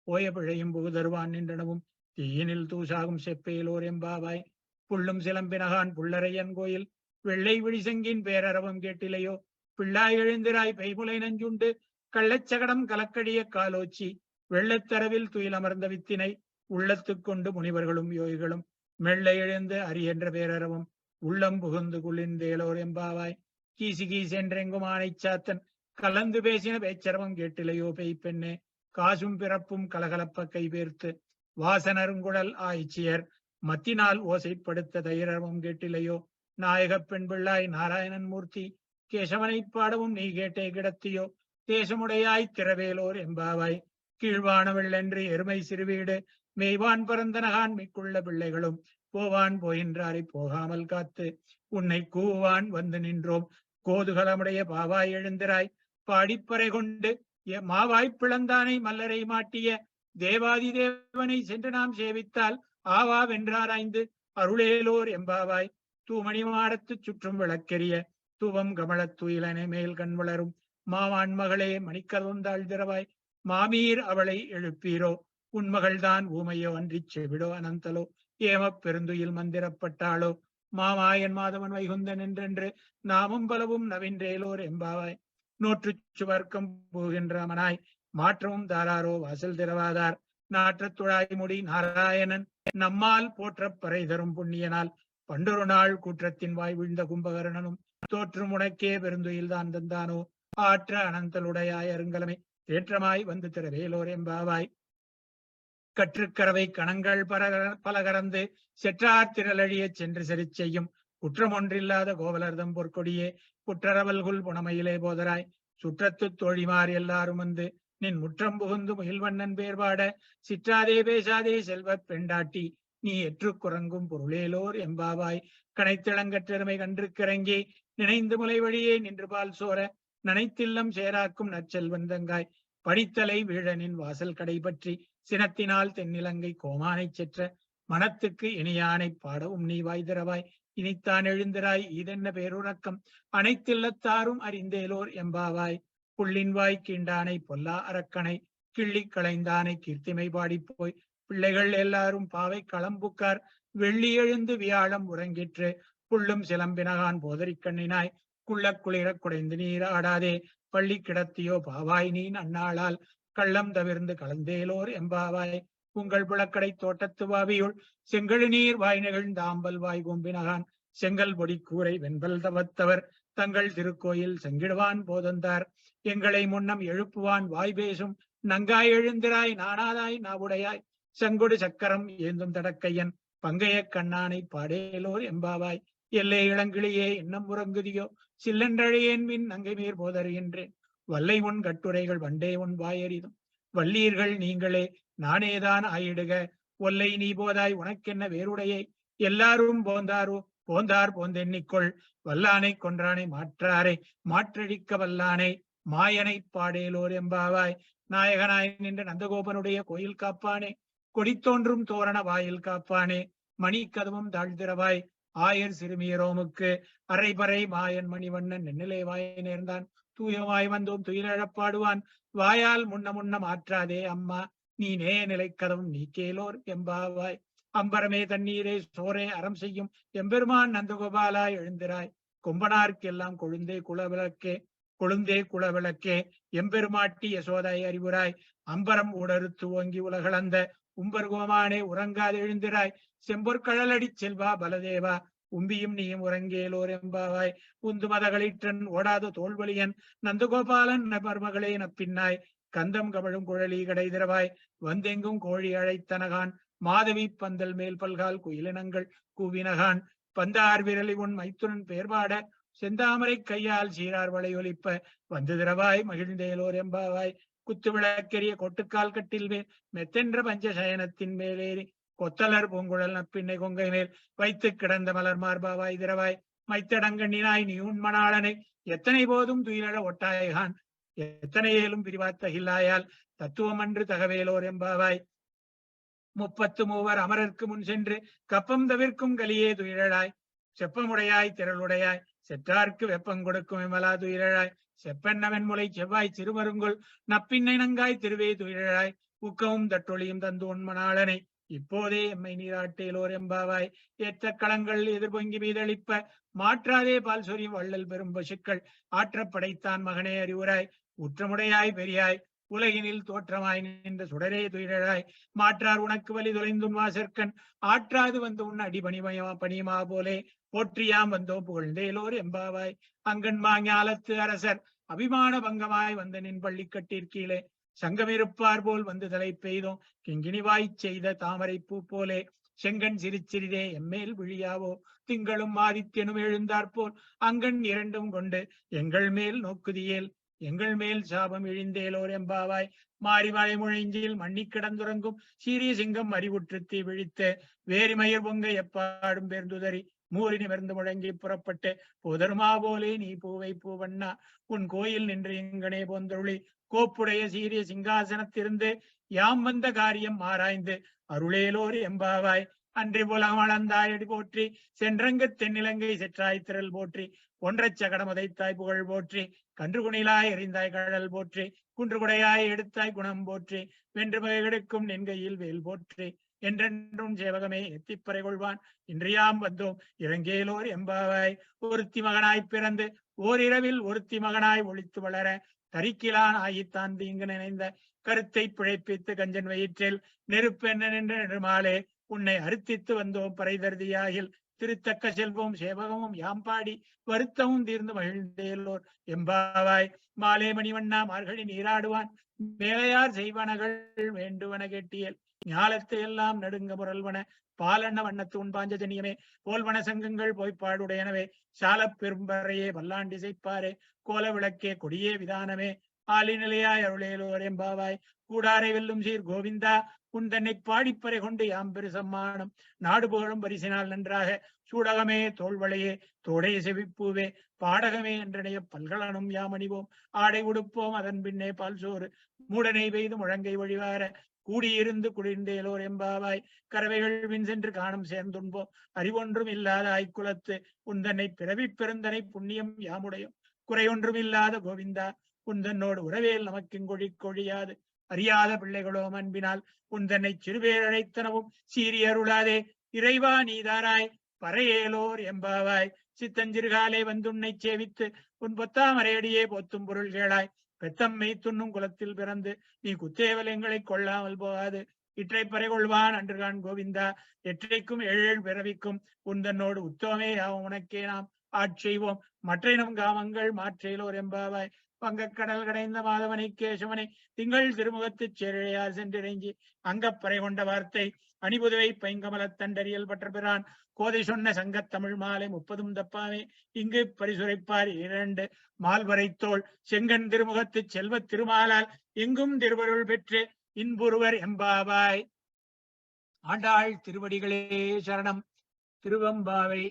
போய பிழையும் புகுதருவான் நின்றனவும் தீயினில் தூசாகும் செப்பேலோர் எம்பாவாய் புள்ளும் சிலம்பினகான் புள்ளரையன் கோயில் வெள்ளை விழிசெங்கின் பேரரவம் கேட்டிலையோ பிள்ளாய் எழுந்திராய் பெய்முலை நஞ்சுண்டு கள்ளச்சகடம் கலக்கடிய காலோச்சி வெள்ளத்தரவில் துயிலமர்ந்த வித்தினை உள்ளத்துக் கொண்டு முனிவர்களும் யோகிகளும் மெல்ல எழுந்து அரியென்ற பேரரவும் உள்ளம் புகுந்து குளிர்ந்தேலோர் எம்பாவாய் கீசி கீசென்றெங்கும் ஆனை சாத்தன் கலந்து பேசின பேச்சரவம் கேட்டிலையோ பெய் பெண்ணே காசும் பிறப்பும் கலகலப்ப கைபேர்த்து வாசனருங்குழல் ஆய்ச்சியர் மத்தினால் ஓசைப்படுத்த தைரமும் கேட்டிலையோ? நாயகப் பெண் பிள்ளாய் நாராயணன் மூர்த்தி கேசவனை பாடவும் நீ கேட்டே கிடத்தியோ? தேசமுடையாய் திரவேலோர் எம்பாவாய். கீழ்வானவள் என்று எருமை சிறுவீடு மெய்வான் பரந்தனகான் மிக்குள்ள பிள்ளைகளும் போவான் போகின்றாரை போகாமல் காத்து உன்னை கூவான் வந்து நின்றோம். கோதுகளமுடைய பாவாய் எழுந்திராய் பாடிப்பறை கொண்டு மாவாய்ப் பிளந்தானை மல்லரை மாட்டிய தேவாதி தேவனை சென்று நாம் சேவித்தால் ஆவா வென்றாராய்ந்து அருளேலோர் எம்பாவாய். தூமணி மாடத்து சுற்றும் விளக்கெரிய தூவம் கமலத் துயிலனை மேல் கண் வளரும் மாவான் மகளே மணிக்கதவும் தாழ்திரவாய். மாமீர் அவளை எழுப்பீரோ? உன்மகள்தான் ஊமையோ அன்றி செவிடோ அனந்தலோ? ஏமப் பெருந்துயில் மந்திரப்பட்டாளோ? மாமாயன் மாதவன் வைகுந்தன் என்றென்று நாமும் பலவும் நவின்றேலோர் எம்பாவாய். நோற்று சுவர்க்கம் போகின்ற மனாய் மாற்றமும் தாராரோ வாசல் திறவாதார். நாற்றத் துழாய் முடி நாராயணன் நம்மால் போற்றப் பறை தரும் புண்ணியனால் பண்டொரு நாள் கூற்றத்தின் வாய் வீழ்ந்த கும்பகர்ணனும் தோற்று முனக்கே பெருந்துயில் தான் தந்தானோ? ஆற்ற அனந்தலுடையாய் அருங்கலமை தேற்றமாய் வந்து திறவேலோர் எம்பாவாய். கற்றுக்கரவை கணங்கள் பல கறந்து செற்றார் திரளழியச் சென்று செறி செய்யும் குற்றம் ஒன்றில்லாத கோவலர்தம் பொற்கொடியே குற்றரவல்குள் புனமையிலே போதராய். சுற்றத்து தோழிமார் எல்லாரும் வந்து நின் முற்றம் புகுந்து முயல்வண்ணன் பேர்பாட சிற்றாதே பேசாதே செல்வப் பெண்டாட்டி நீ எற்று குறங்கும் பொருளேலோர் எம்பாவாய். கனைத்திளங்கற்றெருமை கன்று கிறங்கி நினைந்து முலை வழியே நின்று பால் சோர நனைத்தில்லம் சேராக்கும் நற்செல்வன் தங்காய். படித்தலை வீழனின் வாசல் கடை பற்றி சினத்தினால் தென்னிலங்கை கோமானை செற்ற மனத்துக்கு இனியானை பாடவும் நீ வாய்திரவாய். இனித்தான் எழுந்திராய் இதென்ன பேருறக்கம் அனைத்தில்லத்தாரும் அறிந்தேலோர் எம்பாவாய். புள்ளின் வாய் கீண்டானை பொல்லா அரக்கனை கிள்ளி களைந்தானை கீர்த்திமை பாடிப்போய். பிள்ளைகள் எல்லாரும் பாவை களம்புக்கார் வெள்ளி எழுந்து வியாழம் உறங்கிற்று புள்ளும் சிலம்பினகான் போதரி கண்ணினாய். குள்ள குளிர குடைந்து நீர் ஆடாதே பள்ளி கிடத்தியோ பாவாய் நீ அந்நாளால் கள்ளம் தவிர்ந்து கலந்தேலோர் எம்பாவாய். உங்கள் புலக்கடை தோட்டத்து வாவியுள் செங்கழு நீர் வாய் நெகிழ்ந்தாம்பல் வாய் கொம்பினகான் செங்கல் பொடி கூரை வெண்பல் தவத்தவர் தங்கள் திருக்கோயில் செங்கிடுவான் போதந்தார். எங்களை முன்னம் எழுப்புவான் வாய் பேசும் நங்காய் எழுந்திராய் நானாதாய் நாவுடையாய். சங்கொடு சக்கரம் ஏந்தும் தடக்கையன் பங்கைய கண்ணானை பாடேலோர் எம்பாவாய். எல்லை இளங்கிளியே இன்னம் உறங்குதியோ சில்லன்றழையேன் மின் நங்கை மேற் போதறிகின்றேன். வல்லை உன் கட்டுரைகள் வண்டே உன் வாயறிதும் வல்லீர்கள் நீங்களே நானேதான் ஆயிடுக. ஒல்லை நீ போதாய் உனக்கென்ன வேறுடையை எல்லாரும் போந்தாரோ போந்தார் போந்தெண்ணிக்கொள். வல்லானை கொன்றானை மாற்றாரை மாற்றழிக்க வல்லானை மாயனை பாடேலோர் எம்பாவாய். நாயகனாய் நின்ற நந்தகோபனுடைய கோயில் காப்பானே கொடித்தோன்றும் தோரண வாயில் காப்பானே மணிக்கதவும் தாழ்திரவாய். ஆயர் சிறுமியரோமுக்கு அரைபறை மாயன் மணிவண்ணன் நெண்ணிலே வாய் நேர்ந்தான் தூயமாய் வந்தோம் துயிலழப்பாடுவான். வாயால் முன்ன முன்ன மாற்றாதே அம்மா நீ நே நிலைக்கதவும் நீக்கேலோர் எம்பாவாய். அம்பரமே தண்ணீரே சோரே அறம் செய்யும் எம்பெருமான் நந்தகோபாலாய் எழுந்திராய். கொம்பனார்க்கெல்லாம் கொழுந்தே குளவிளக்கே எம்பெருமாட்டி யசோதாய் அறிவுராய். அம்பரம் உடறுத்து ஓங்கி உலகளந்த உம்பர்கோமானே உறங்காது எழுந்திராய். செம்பொற்கழலடி செல்வா பலதேவா உம்பியும் நீயும் உறங்கேலோர் எம்பாவாய். உந்து மதகளிற்றன் ஓடாத தோல்வலியன் நந்தகோபாலன் மருமகளே நப்பின்னாய். கந்தம் கமழும் குழலி கடைதிரவாய் வந்தெங்கும் கோழி அழைத்தனகான் மாதவி பந்தல் மேல் பல்கால் குயிலினங்கள் கூவினகான். பந்தார் விரலி உன் மைத்துனன் பேர்பாட செந்தாமரை கையால் சீரார் வளையொலிப்ப வந்து திரவாய் மகிழ்ந்தேலோர் எம்பாவாய். குத்து விளக்கெரிய கொட்டுக்கால் கட்டில் மேல் மெத்தென்ற பஞ்ச சயனத்தின் மேலேறி கொத்தலர் பூங்குழல் நப்பின்னை கொங்கை மேல் வைத்து கிடந்த மலர் மார்பாவாய் திரவாய். மைத்தடங்கண்ணினாய் நீ உன் மணாளனை எத்தனை போதும் துயிலழ ஒட்டாயகான் எத்தனை ஏலும் பிரிவாத்தகில்லாயால் தத்துவம் அன்று தகவேலோர் எம்பாவாய். 33 அமரர்க்கு முன் சென்று கப்பம் தவிர்க்கும் கலியே துயிலழாய். செப்பமுடையாய் திரளுடையாய் செற்றார்க்கு வெப்பம் கொடுக்கும் விமலா துயிலழாய். செப்பென்னவன் முலை செவ்வாய் சிறுமருங்குள் நப்பின்னை நங்காய் திருவே துயிலழாய். ஊக்கமும் தட்டொழியும் தந்து உண்மனாளனை இப்போதே எம்மை நீராட்டேலோர் எம்பாவாய். ஏற்ற களங்கள் எதிர்பொங்கி மீதளிப்ப மாற்றாதே பால் சொரியும் வள்ளல் பெரும் பசுக்கள் ஆற்றப் படைத்தான் மகனே அறிவுராய். உற்றமுடையாய் பெரியாய் உலகினில் தோற்றமாய் நின்ற சுடரே துயிலழாய். மாற்றார் உனக்கு வலி தொலைந்தும் வாசற்கண் ஆற்றாது வந்து உன் பணியுமா போலே போற்றியாம் வந்தோம் புகழ்ந்தேலோர் எம்பாவாய். அங்கன் மாஞாலத்து அரசர் அபிமான பங்கமாய் வந்த நின் பள்ளி கட்டிற்கீழே சங்கமிருப்பார் போல் வந்து தலை பெய்தோம் கிங்கினிவாய் செய்த தாமரை பூ போலே செங்கண் சிரிச்சிறிதே எம்மேல் விழியாவோ திங்களும் ஆதித்யனும் எழுந்தாற்போல் அங்கண் இரண்டும் கொண்டு எங்கள் மேல் நோக்குதியேல் எங்கள் மேல் சாபம் இழிந்தேலோர் எம்பாவாய். மாறி மழை முழைஞ்சில் மண்ணி கிடந்துறங்கும் சீரிய சிங்கம் அறிவுற்று தீ விழித்த வேரிமயிர் பொங்க எப்பாடும் பேர்ந்துதறி மூறி நிமிர்ந்து முழங்கி புறப்பட்டு போதருமா போலே நீ பூவை பூவண்ணா உன் கோயில் நின்று எங்கனே போந்தருளி கோப்புடைய சீரிய சிங்காசனத்திருந்து யாம் வந்த காரியம் ஆராய்ந்து அருளேலோர் எம்பாவாய். அன்றி புலம் அளந்தாயடி போற்றி சென்றங்கு தென்னிலங்கை செற்றாய் திரள் போற்றி ஒன்றச் சகடம் உதைத்தாய் புகழ் போற்றி கன்று குணிலாய் எறிந்தாய் கழல் போற்றி குன்று குடையாய் எடுத்தாய் குணம் போற்றி வென்று எடுக்கும் நென்கையில் வேல் போற்றி என்றென்றும் சேவகமே எத்திப்பறை கொள்வான் இன்றியாம் வந்தோம் இறங்கேலோர் எம்பாவாய். ஒருத்தி மகனாய் பிறந்து ஓரிரவில் ஒருத்தி மகனாய் ஒளித்து வளர தரிக்கிலான் ஆயித்தான் தீங்கு நினைந்த கருத்தை பிழைப்பித்து கஞ்சன் வயிற்றில் நெருப்பென்ன நின்று நெடுமாலே உன்னை அறுத்தித்து வந்தோம் பறைதருதியாகில் திருத்தக்க செல்வம் சேவகமும் யாம்பாடி வருத்தமும் தீர்ந்து மகிழ்ந்தேலோர் எம்பாவாய். மாலே மணிவண்ணா மார்கழி நீராடுவான் மேலையார் செய்வனகள் வேண்டுவன கேட்டியல் ஞாலத்தை எல்லாம் நடுங்க முரல்வன பாலண்ண வண்ணத்து உண்பாஞ்சஜனியமே போல்வன சங்கங்கள் போய்ப்பாடுடையனவே சால பெரும்பறையே வல்லாண்டி செய்ப்பாரே கோல விளக்கே கொடியே விதானமே ஆலி நிலையாய் அருளேலோர் எம்பாவாய். கூடாரை வெல்லும் சீர் கோவிந்தா உன் தன்னை பாடிப்பறை கொண்டு யாம் பெரு சம்மானம் நாடு புகழும் பரிசினால் நன்றாக சூடகமே தோல்வளையே தோடை செவிப்பூவே பாடகமே என்றனைய பல்கலனும் யாமணிவோம் ஆடை உடுப்போம் அதன் பின்னே பால் சோறு மூடனை பெய்து முழங்கை வழிவார கூடியிருந்து குளிர்ந்தேலோர் எம்பாவாய். கறவைகள் வின் சென்று காணும் சேர்ந்துண்போம் அறிவொன்றும் இல்லாத ஆய்குலத்து உந்தன்னை பிறவி பிறந்தனை புண்ணியம் யாமுடையும் குறையொன்றும் இல்லாத கோவிந்தா உந்தன்னோடு உறவேல் நமக்கிங்கொழி கொழியாது அறியாத பிள்ளைகளோ அன்பினால் உந்தன்னை சிறுபேர் அழைத்தனவும் சீரியருளாதே இறைவா நீதாராய் பறையேலோர் எம்பாவாய். சித்தஞ்சிறுகாலே வந்துன்னை சேவித்து உன் பொத்தாமரையடியே போத்தும் பொருள் கேளாய் பெத்தம்மை துண்ணும் குலத்தில் பிறந்து நீ குத்தேவலங்களை கொள்ளாமல் போகாது இற்றை பறை கொள்வான் அன்றுகான் கோவிந்தா எற்றைக்கும் ஏழேழு பிறவிக்கும் உந்தன்னோடு உத்தோமே யாவும் உனக்கே நாம் ஆட்செய்வோம் மற்றையினம் காமங்கள் மாற்றேலோர் எம்பாவாய். வங்கக்கடல் கடைந்த மாதவனை கேசவனை திங்கள் திருமுகத்துச் சேழையார் சென்றிறைஞ்சி அங்கப்பறை கொண்ட வார்த்தை அணிபுதுவை பைங்கமலத் தண்டறியல் பற்ற பிரான் கோதை சொன்ன சங்கத் தமிழ் மாலை 30 தப்பாமே இங்கு பரிசுரைப்பார் 2 மால்வரைத்தோள் செங்கன் திருமுகத்துச் செல்வத் திருமாலால் எங்கும் திருவருள் பெற்று இன்புருவர் எம்பாவாய். ஆண்டாள் திருவடிகளே சரணம். திருவெம்பாவை.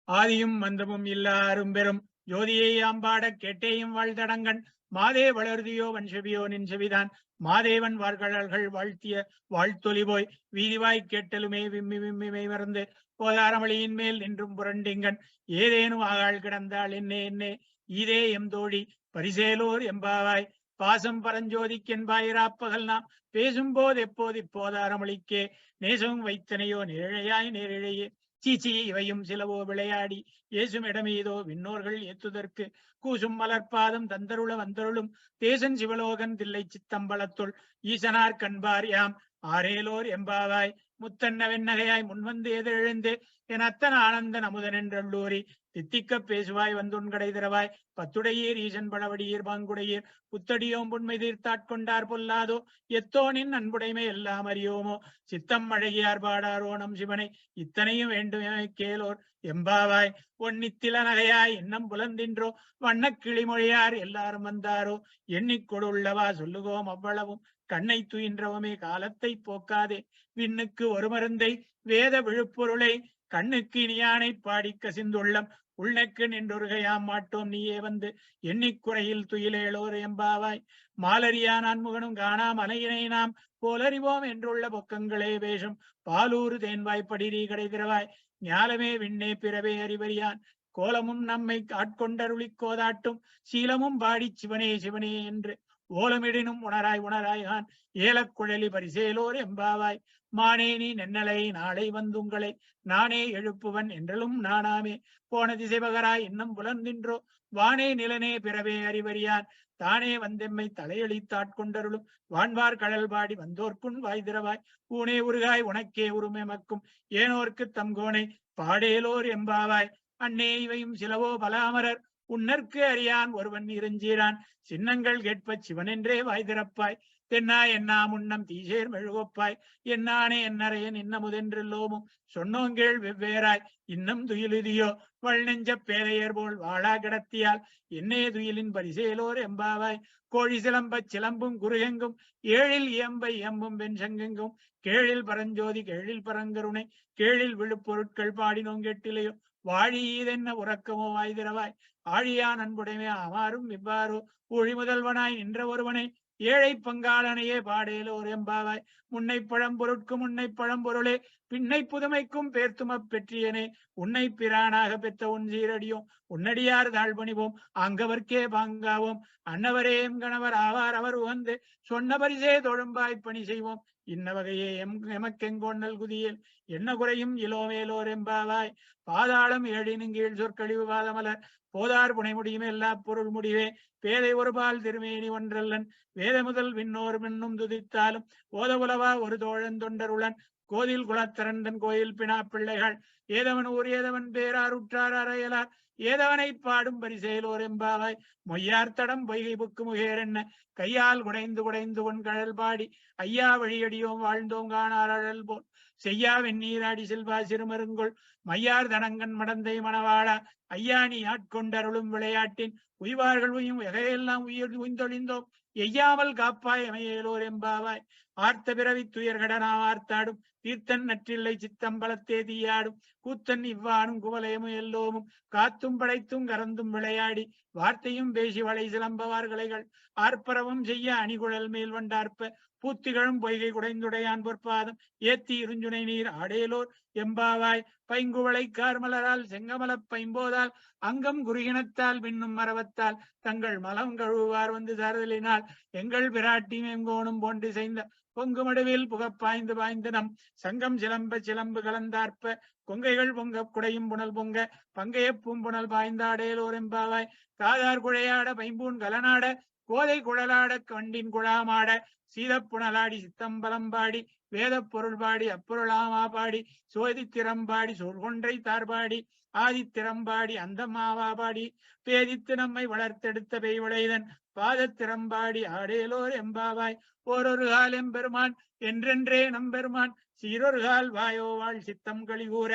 ஆதியும் மந்தமும் இல்லாரும் பெரும் ஜோதியை ஆம்பாட கேட்டேயும் வாழ்தடங்கன் மாதே வளர்தியோ வன்செவியோ நின் செவிதான் மாதேவன் வார்கழல்கள் வாழ்த்திய வாழ்த்தொலி போய் வீதிவாய் கேட்டலுமே விம்மி விம்மிமை மறந்து போதாரமளியின் மேல் நின்றும் புரண்டிங்கன் ஏதேனும் ஆகாள் கிடந்தாள் என்னே இதே எம் தோழி பரிசேலோர் எம்பாவாய். பாசம் பரஞ்சோதிக்கென்பாயிராப்பகல் நாம் பேசும்போது எப்போது இப்போதாரமளிக்கே நேசமும் வைத்தனையோ நேரிழையாய் நேரிழையே சீச்சி இவையும் சிலவோ விளையாடி ஏசும் இடமீதோ விண்ணோர்கள் ஏத்துதற்கு கூசும் மலர்பாதம் தந்தருள வந்தருளும் தேசன் சிவலோகன் தில்லை சித்தம்பலத்துள் ஈசனார் கண்பார் யாம் ஆரேலோர் எம்பாவாய். முத்தன்ன வெண்ணகையாய் முன்வந்து எதிரெழுந்து என் அத்தன் ஆனந்தன் அமுதன் என்றள்ளூரி தித்திக்க பேசுவாய் வந்துண்கடை திறவாய் பத்துடையீர் ஈசன் பழவடியீர் பாங்குடையீர் புத்தடியோம் புண்மை தீர்த்தாட்கொண்டார் பொல்லாதோ எத்தோனின் அன்புடைமை எல்லாம் அறியோமோ சித்தம் அழகியார் பாடாரோ நம் சிவனை இத்தனையும் வேண்டும் கேளோர் எம்பாவாய். ஒன்னித்தில நகையாய் இன்னம் புலந்தின்றோ வண்ண கிளிமொழியார் எல்லாரும் வந்தாரோ எண்ணிக்கொடுள்ளவா சொல்லுவோம் அவ்வளவும் கண்ணை துயின்றவமே காலத்தை போக்காதே விண்ணுக்கு ஒரு மருந்தை வேத விழுப்பொருளை கண்ணுக்கு இனியானை பாடி கசிந்துள்ளம் உள்நக்கு நின்றொருகையாம் மாட்டோம் நீயே வந்து எண்ணிக்குறையில் துயிலேளோர் எம்பாவாய். மாலரியா நான்முகனும் காணாம் அலையினை நாம் போலறிவோம் என்றுள்ள பொக்கங்களே வேஷம் பாலூறு தேன்வாய்ப்படிரி கடை திறவாய் ஞாலமே விண்ணே பிறவே அறிவறியான் கோலமும் நம்மை ஆட்கொண்டருளி கோதாட்டும் சீலமும் பாடி சிவனே சிவனே என்று ஓலமிடினும் உணராய்கான் ஏலக்குழலி பரிசேலோர் எம்பாவாய். மானே நீ நென்னலை நாளை வந்துங்களை நானே எழுப்புவன் என்றலும் நானாமே போன திசைபகராய் இன்னும் புலர்ந்தின்றோ வானே நிலனே பிறவே அறிவறியான் தானே வந்தெம்மை தலையளித்தாட்கொண்டருளும் வான்வார் கடல் பாடி வந்தோர்க்குன் வாய்திரவாய் ஊனே உருகாய் உனக்கே உருமெமக்கும் ஏனோர்க்கு தம் கோனை பாடேலோர் எம்பாவாய். அன்னே இவையும் சிலவோ பலாமரர் உன்னற்கு அறியான் ஒருவன் இருஞ்சீரான் சின்னங்கள் கேட்ப சிவனென்றே வாய் திறப்பாய் தென்னா என்னா முன்னம் தீசேர் மெழுகொப்பாய் என்னானே என்னறையன் இன்னமுதென்றெல்லோமும் சொன்னோங்கேள் வெவ்வேறாய் இன்னம் துயிலுதியோ வள் நெஞ்ச பேதையர் போல் வாழா கிடத்தியால் என்னே துயிலின் பரிசேலோர் எம்பாவாய் கோழி சிலம்பச் சிலம்பும் குருகெங்கும் ஏழில் இயம்பை இயம்பும் வெண்சங்கெங்கும் கேழில் பரஞ்சோதி கேழில் பரங்கருணை கேழில் விழுப்பொருட்கள் பாடினோம் கேட்டிலையோ வாழி ஈதென்ன உறக்கமோ வாய் திறவாய் ஆழியான் அன்புடைமை அமாரும் இவ்வாறோ ஊழி முதல்வனாய் நின்ற ஒருவனை ஏழை பங்காளனையே பாடேலோர் எம்பாவாய் முன்னை பழம்பொருட்கும் முன்னை பழம்பொருளே பின்னை புதுமைக்கும் பேர்த்தும பெற்றியனே உன்னை பிரானாக பெற்ற உன் சீரடியோம் உன்னடியார் தாழ்பணிவோம் அங்கவர்க்கே பாங்காவோம் அன்னவரேம் கணவர் ஆவார் அவர் உகந்து சொன்ன பரிசே தொழும்பாய் பணி செய்வோம் இன்ன வகையே எமக்கெங்கோன்னல் குதியல் என்ன குறையும் இலோமேலோர் எம்பாவாய் பாதாளம் ஏழினுங்கீழ் சொற்கழிவு வாதமலர் போதார் புனை முடியுமே எல்லா பொருள் முடிவே பேதை ஒருபால் திருமேனி ஒன்றல்லன் வேத முதல் விண்ணோர் மின்னும் துதித்தாலும் ஓத உலவா ஒரு தோழன் தொண்டருளன் கோதில் குலத்தரந்தன் கோயில் பினா பிள்ளைகள் ஏதவன் ஊர் ஏதவன் பேரார் உற்றார் அறையலார் ஏதவனை பாடும் பரிசேலோர் எம்பாவாய் மொய்யார் தடம் பொய்கை புக்கு முகேர் என்ன கையால் குடைந்து குடைந்து உன் கழல் பாடி ஐயா வழியடியோம் வாழ்ந்தோம் காணார் அழல் போல் செய்யா வெந்நீராடி செல்வா சிறுமருங்கொள் மையார் தனங்கன் மடந்தை மணவாளா ஐயா நீ ஆட்கொண்டருளும் விளையாட்டின் உய்வார்கள் உயும் எகையெல்லாம் உயிர் உய்ந்தொழிந்தோம் எய்யாமல் காப்பாய் அமையேலோர் எம்பாவாய் ஆர்த்த பிறவி துயர்கடனா ஆர்த்தாடும் தீர்த்தன் நற்றில்லை சித்தம்பலத்தே தீயாடும் கூத்தன் இவ்வானும் குவலயமும் எல்லோமும் காத்தும் படைத்தும் கறந்தும் விளையாடி வார்த்தையும் பேசி வளை சிலம்பவார்களைகள் ஆர்ப்பரவும் செய்ய அணிகுழல் மேல் வண்டார்ப்ப பூத்திகளும் பொய்கை குடைந்துடையான் பொற்பாதம் ஏத்தி இருஞ்சுனை நீர் ஆடேலோர் எம்பாவாய் பைங்குவளை கார்மலரால் செங்கமலப் பைம்போதால் அங்கம் குருகினத்தால் பின்னும் மரவத்தால் தங்கள் மலம் கழுவுவார் வந்து சார்தலினால் எங்கள் பிராட்டி மேங்கோணும் போன்று செய்த பொங்கு மடுவில் புகப்பாய்ந்து பாய்ந்து நம் சங்கம் சிலம்ப சிலம்பு கலந்தார்ப்ப கொங்கைகள் பொங்க குடையும் புனல் பொங்க பங்கைய பூம்புணல் பாய்ந்தாடேலோர் எம்பாவாய் காதார் குழையாட பைம்பூன் கலனாட கோதை குழலாட கண்டின் குழாமாட சீதப்புணலாடி சித்தம்பலம் பாடி வேத பொருள் பாடி அப்பொருளாமா பாடி சோதித்திறம்பாடி சொல்கொன்றை தார்பாடி ஆதித்திறம்பாடி அந்த மாவா பாடி பேதித்து நம்மை வளர்த்தெடுத்த பெய்விளைதன் பாதத்திறம்பாடி ஆடேலோர் எம்பாவாய் ஓரொரு கால் எம்பெருமான் என்றென்றே நம்பெருமான் சீரொரு கால் வாயோ வாழ் சித்தம் கழிகூற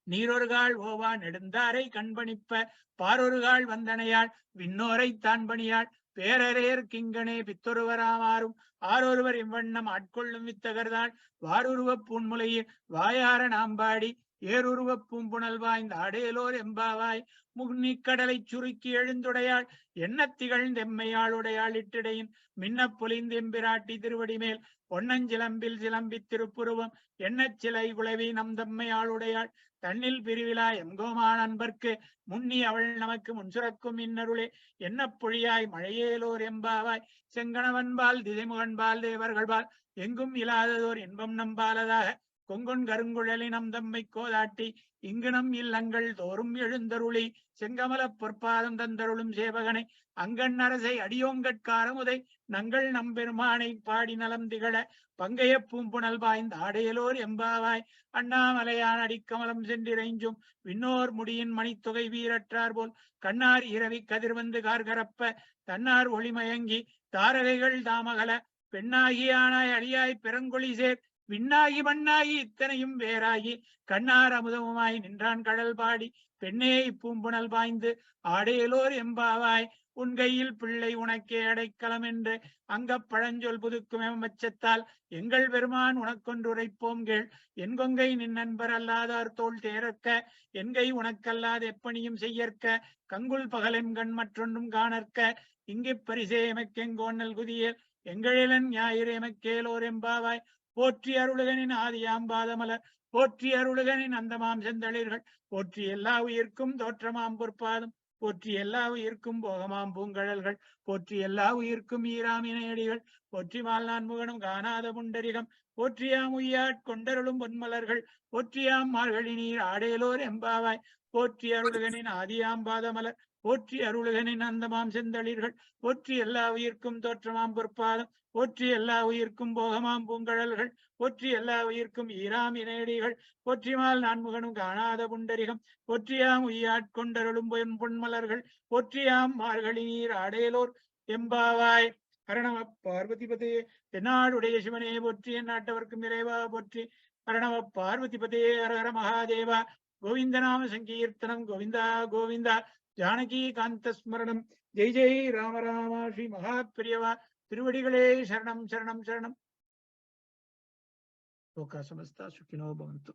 நீரொருகால் ஓவா நெடுந்தாரை கண்பணிப்ப பாரொருகால் வந்தனையாள் விண்ணோரை தான் பணியாள் பேரரையர் கிங்கனே பித்தொருவராமாறும் ஆரொருவர் இவ்வண்ணம் ஆட்கொள்ளும் வித்தகர்தான் வாருருவ பூன்முலையில் வாயார நாம்பாடி ஏருருவ பூம்புணல் வாய்ந்த ஆடேலோர் எம்பாவாய் முன்னிக்கடலை சுருக்கி எழுந்துடையாள் எண்ணத்திகள் தெம்மையாளுடையாள் இட்டிடையின் மின்ன பொலிந்தெம்பிராட்டி திருவடி மேல் பொன்னஞ்சிலம்பில் சிலம்பி திருப்புருவம் எண்ணச் சிலை குளவி நம் தம்மையாளுடையாள் தன்னில் பிரிவிழா எங்கோமான் அன்பர்க்கு முன்னி அவள் நமக்கு முன்சுரக்கும் இன்னருளே என்ன பொழியாய் மழையேலோர் எம்பாவாய் செங்கணவன்பால் திசைமுகன்பால் தேவர்கள்பால் எங்கும் இல்லாததோர் இன்பம் நம்பாலதாக கொங்கொன் கருங்குழலி நம் தம்மை கோதாட்டி இங்கு நம் இல்லங்கள் தோறும் எழுந்தருளி செங்கமல பொற்பாதம் தந்தருளும் சேவகனை அங்கண் அரசை அடியோங்கட்காரமுதை நங்கள் நம்பெருமானை பாடி நலம் திகழ பங்கைய பூம்புணல் பாய்ந்த ஆடையலோர் எம்பாவாய் அண்ணாமலையான் அடிக்கமலம் சென்றிரைஞ்சும் விண்ணோர் முடியின் மணித்தொகை வீரற்றார் போல் கண்ணார் இரவி கதிர்வந்து கார்கரப்ப தன்னார் ஒளிமயங்கி தாரகைகள் தாமகல பெண்ணாகியானாய் அழியாய் பெருங்கொழி சேர் விண்ணாகி மண்ணாகி இத்தனையும் வேறாகி கண்ணார் அமுதமுமாய் நின்றான் கடல் பாடி பெண்ணே இப்பூம்புணல் பாய்ந்து ஆடையலோர் எம்பாவாய் உன் கையில் பிள்ளை உனக்கே அடைக்கலம் என்று அங்க பழஞ்சொல் புதுக்கும் எம்மச்சத்தால் எங்கள் பெருமான் உனக்கொன்று உரைப்போம் கேள் என் கொங்கை நின் நண்பர் அல்லாதார் தோல் தேரற்க என்கை உனக்கல்லாது எப்பணியும் செய்யற்க கங்குல் பகலென் கண் மற்றொன்றும் காணற்க இங்கு பரிசே எமக்கெங்கோன்னல் குதியல் எங்களிலன் ஞாயிறு எமக்கேலோர் எம்பாவாய் போற்றி அருளுகனின் ஆதியாம்பாதமலர் போற்றி அருளுகனின் அந்தமாம் செந்தளிர்கள் போற்றி எல்லா உயிர்க்கும் தோற்றமாம் பொற்பாதம் போற்றி எல்லா உயிர்க்கும் போகமாம் பூங்கழல்கள் போற்றி எல்லா உயிர்க்கும் ஈராமினையடிகள் போற்றி மால்நான் முகனும் காணாத புண்டரிகம் போற்றியாம் உய்யாட் கொண்டருளும் பொன்மலர்கள் போற்றியாம் மார்கழி நீர் ஆடேலோர் எம்பாவாய் போற்றி அருளுகனின் ஆதியாம்பாதமலர் போற்றி அருளுகனின் அந்தமாம் செந்தளிர்கள் போற்றி எல்லா உயிர்க்கும் தோற்றமாம் பொற்பாதம் போற்றி எல்லா உயிர்க்கும் போகமாம் பூங்கழல்கள் போற்றி எல்லா உயிர்க்கும் ஈராம் இணையடிகள் போற்றிமால் நான்முகனும் காணாத புண்டரிகம் போற்றியாம் உய்யாட்கொண்டருளும் பொன்மலர்கள் போற்றியாம் மார்கழி நீர் ஆடேலோர் எம்பாவாய். ஹரணம பார்வதிபதே. தென்னாடுடைய சிவனே போற்றி. என் நாட்டவர்க்கும் இறைவா போற்றி. ஹரணம பார்வதிபதே. ஹர ஹர மகாதேவா. கோவிந்தநாம சங்கீர்த்தனம். கோவிந்தா கோவிந்தா. ஜானகி காந்த ஸ்மரணம். ஜெய் ஜெய் ராம ராம. ஸ்ரீ மகாபெரியவா திருவடிகளே சரணம் சரணம் சரணம். லோகா சமஸ்தா சுகினோ பவந்து.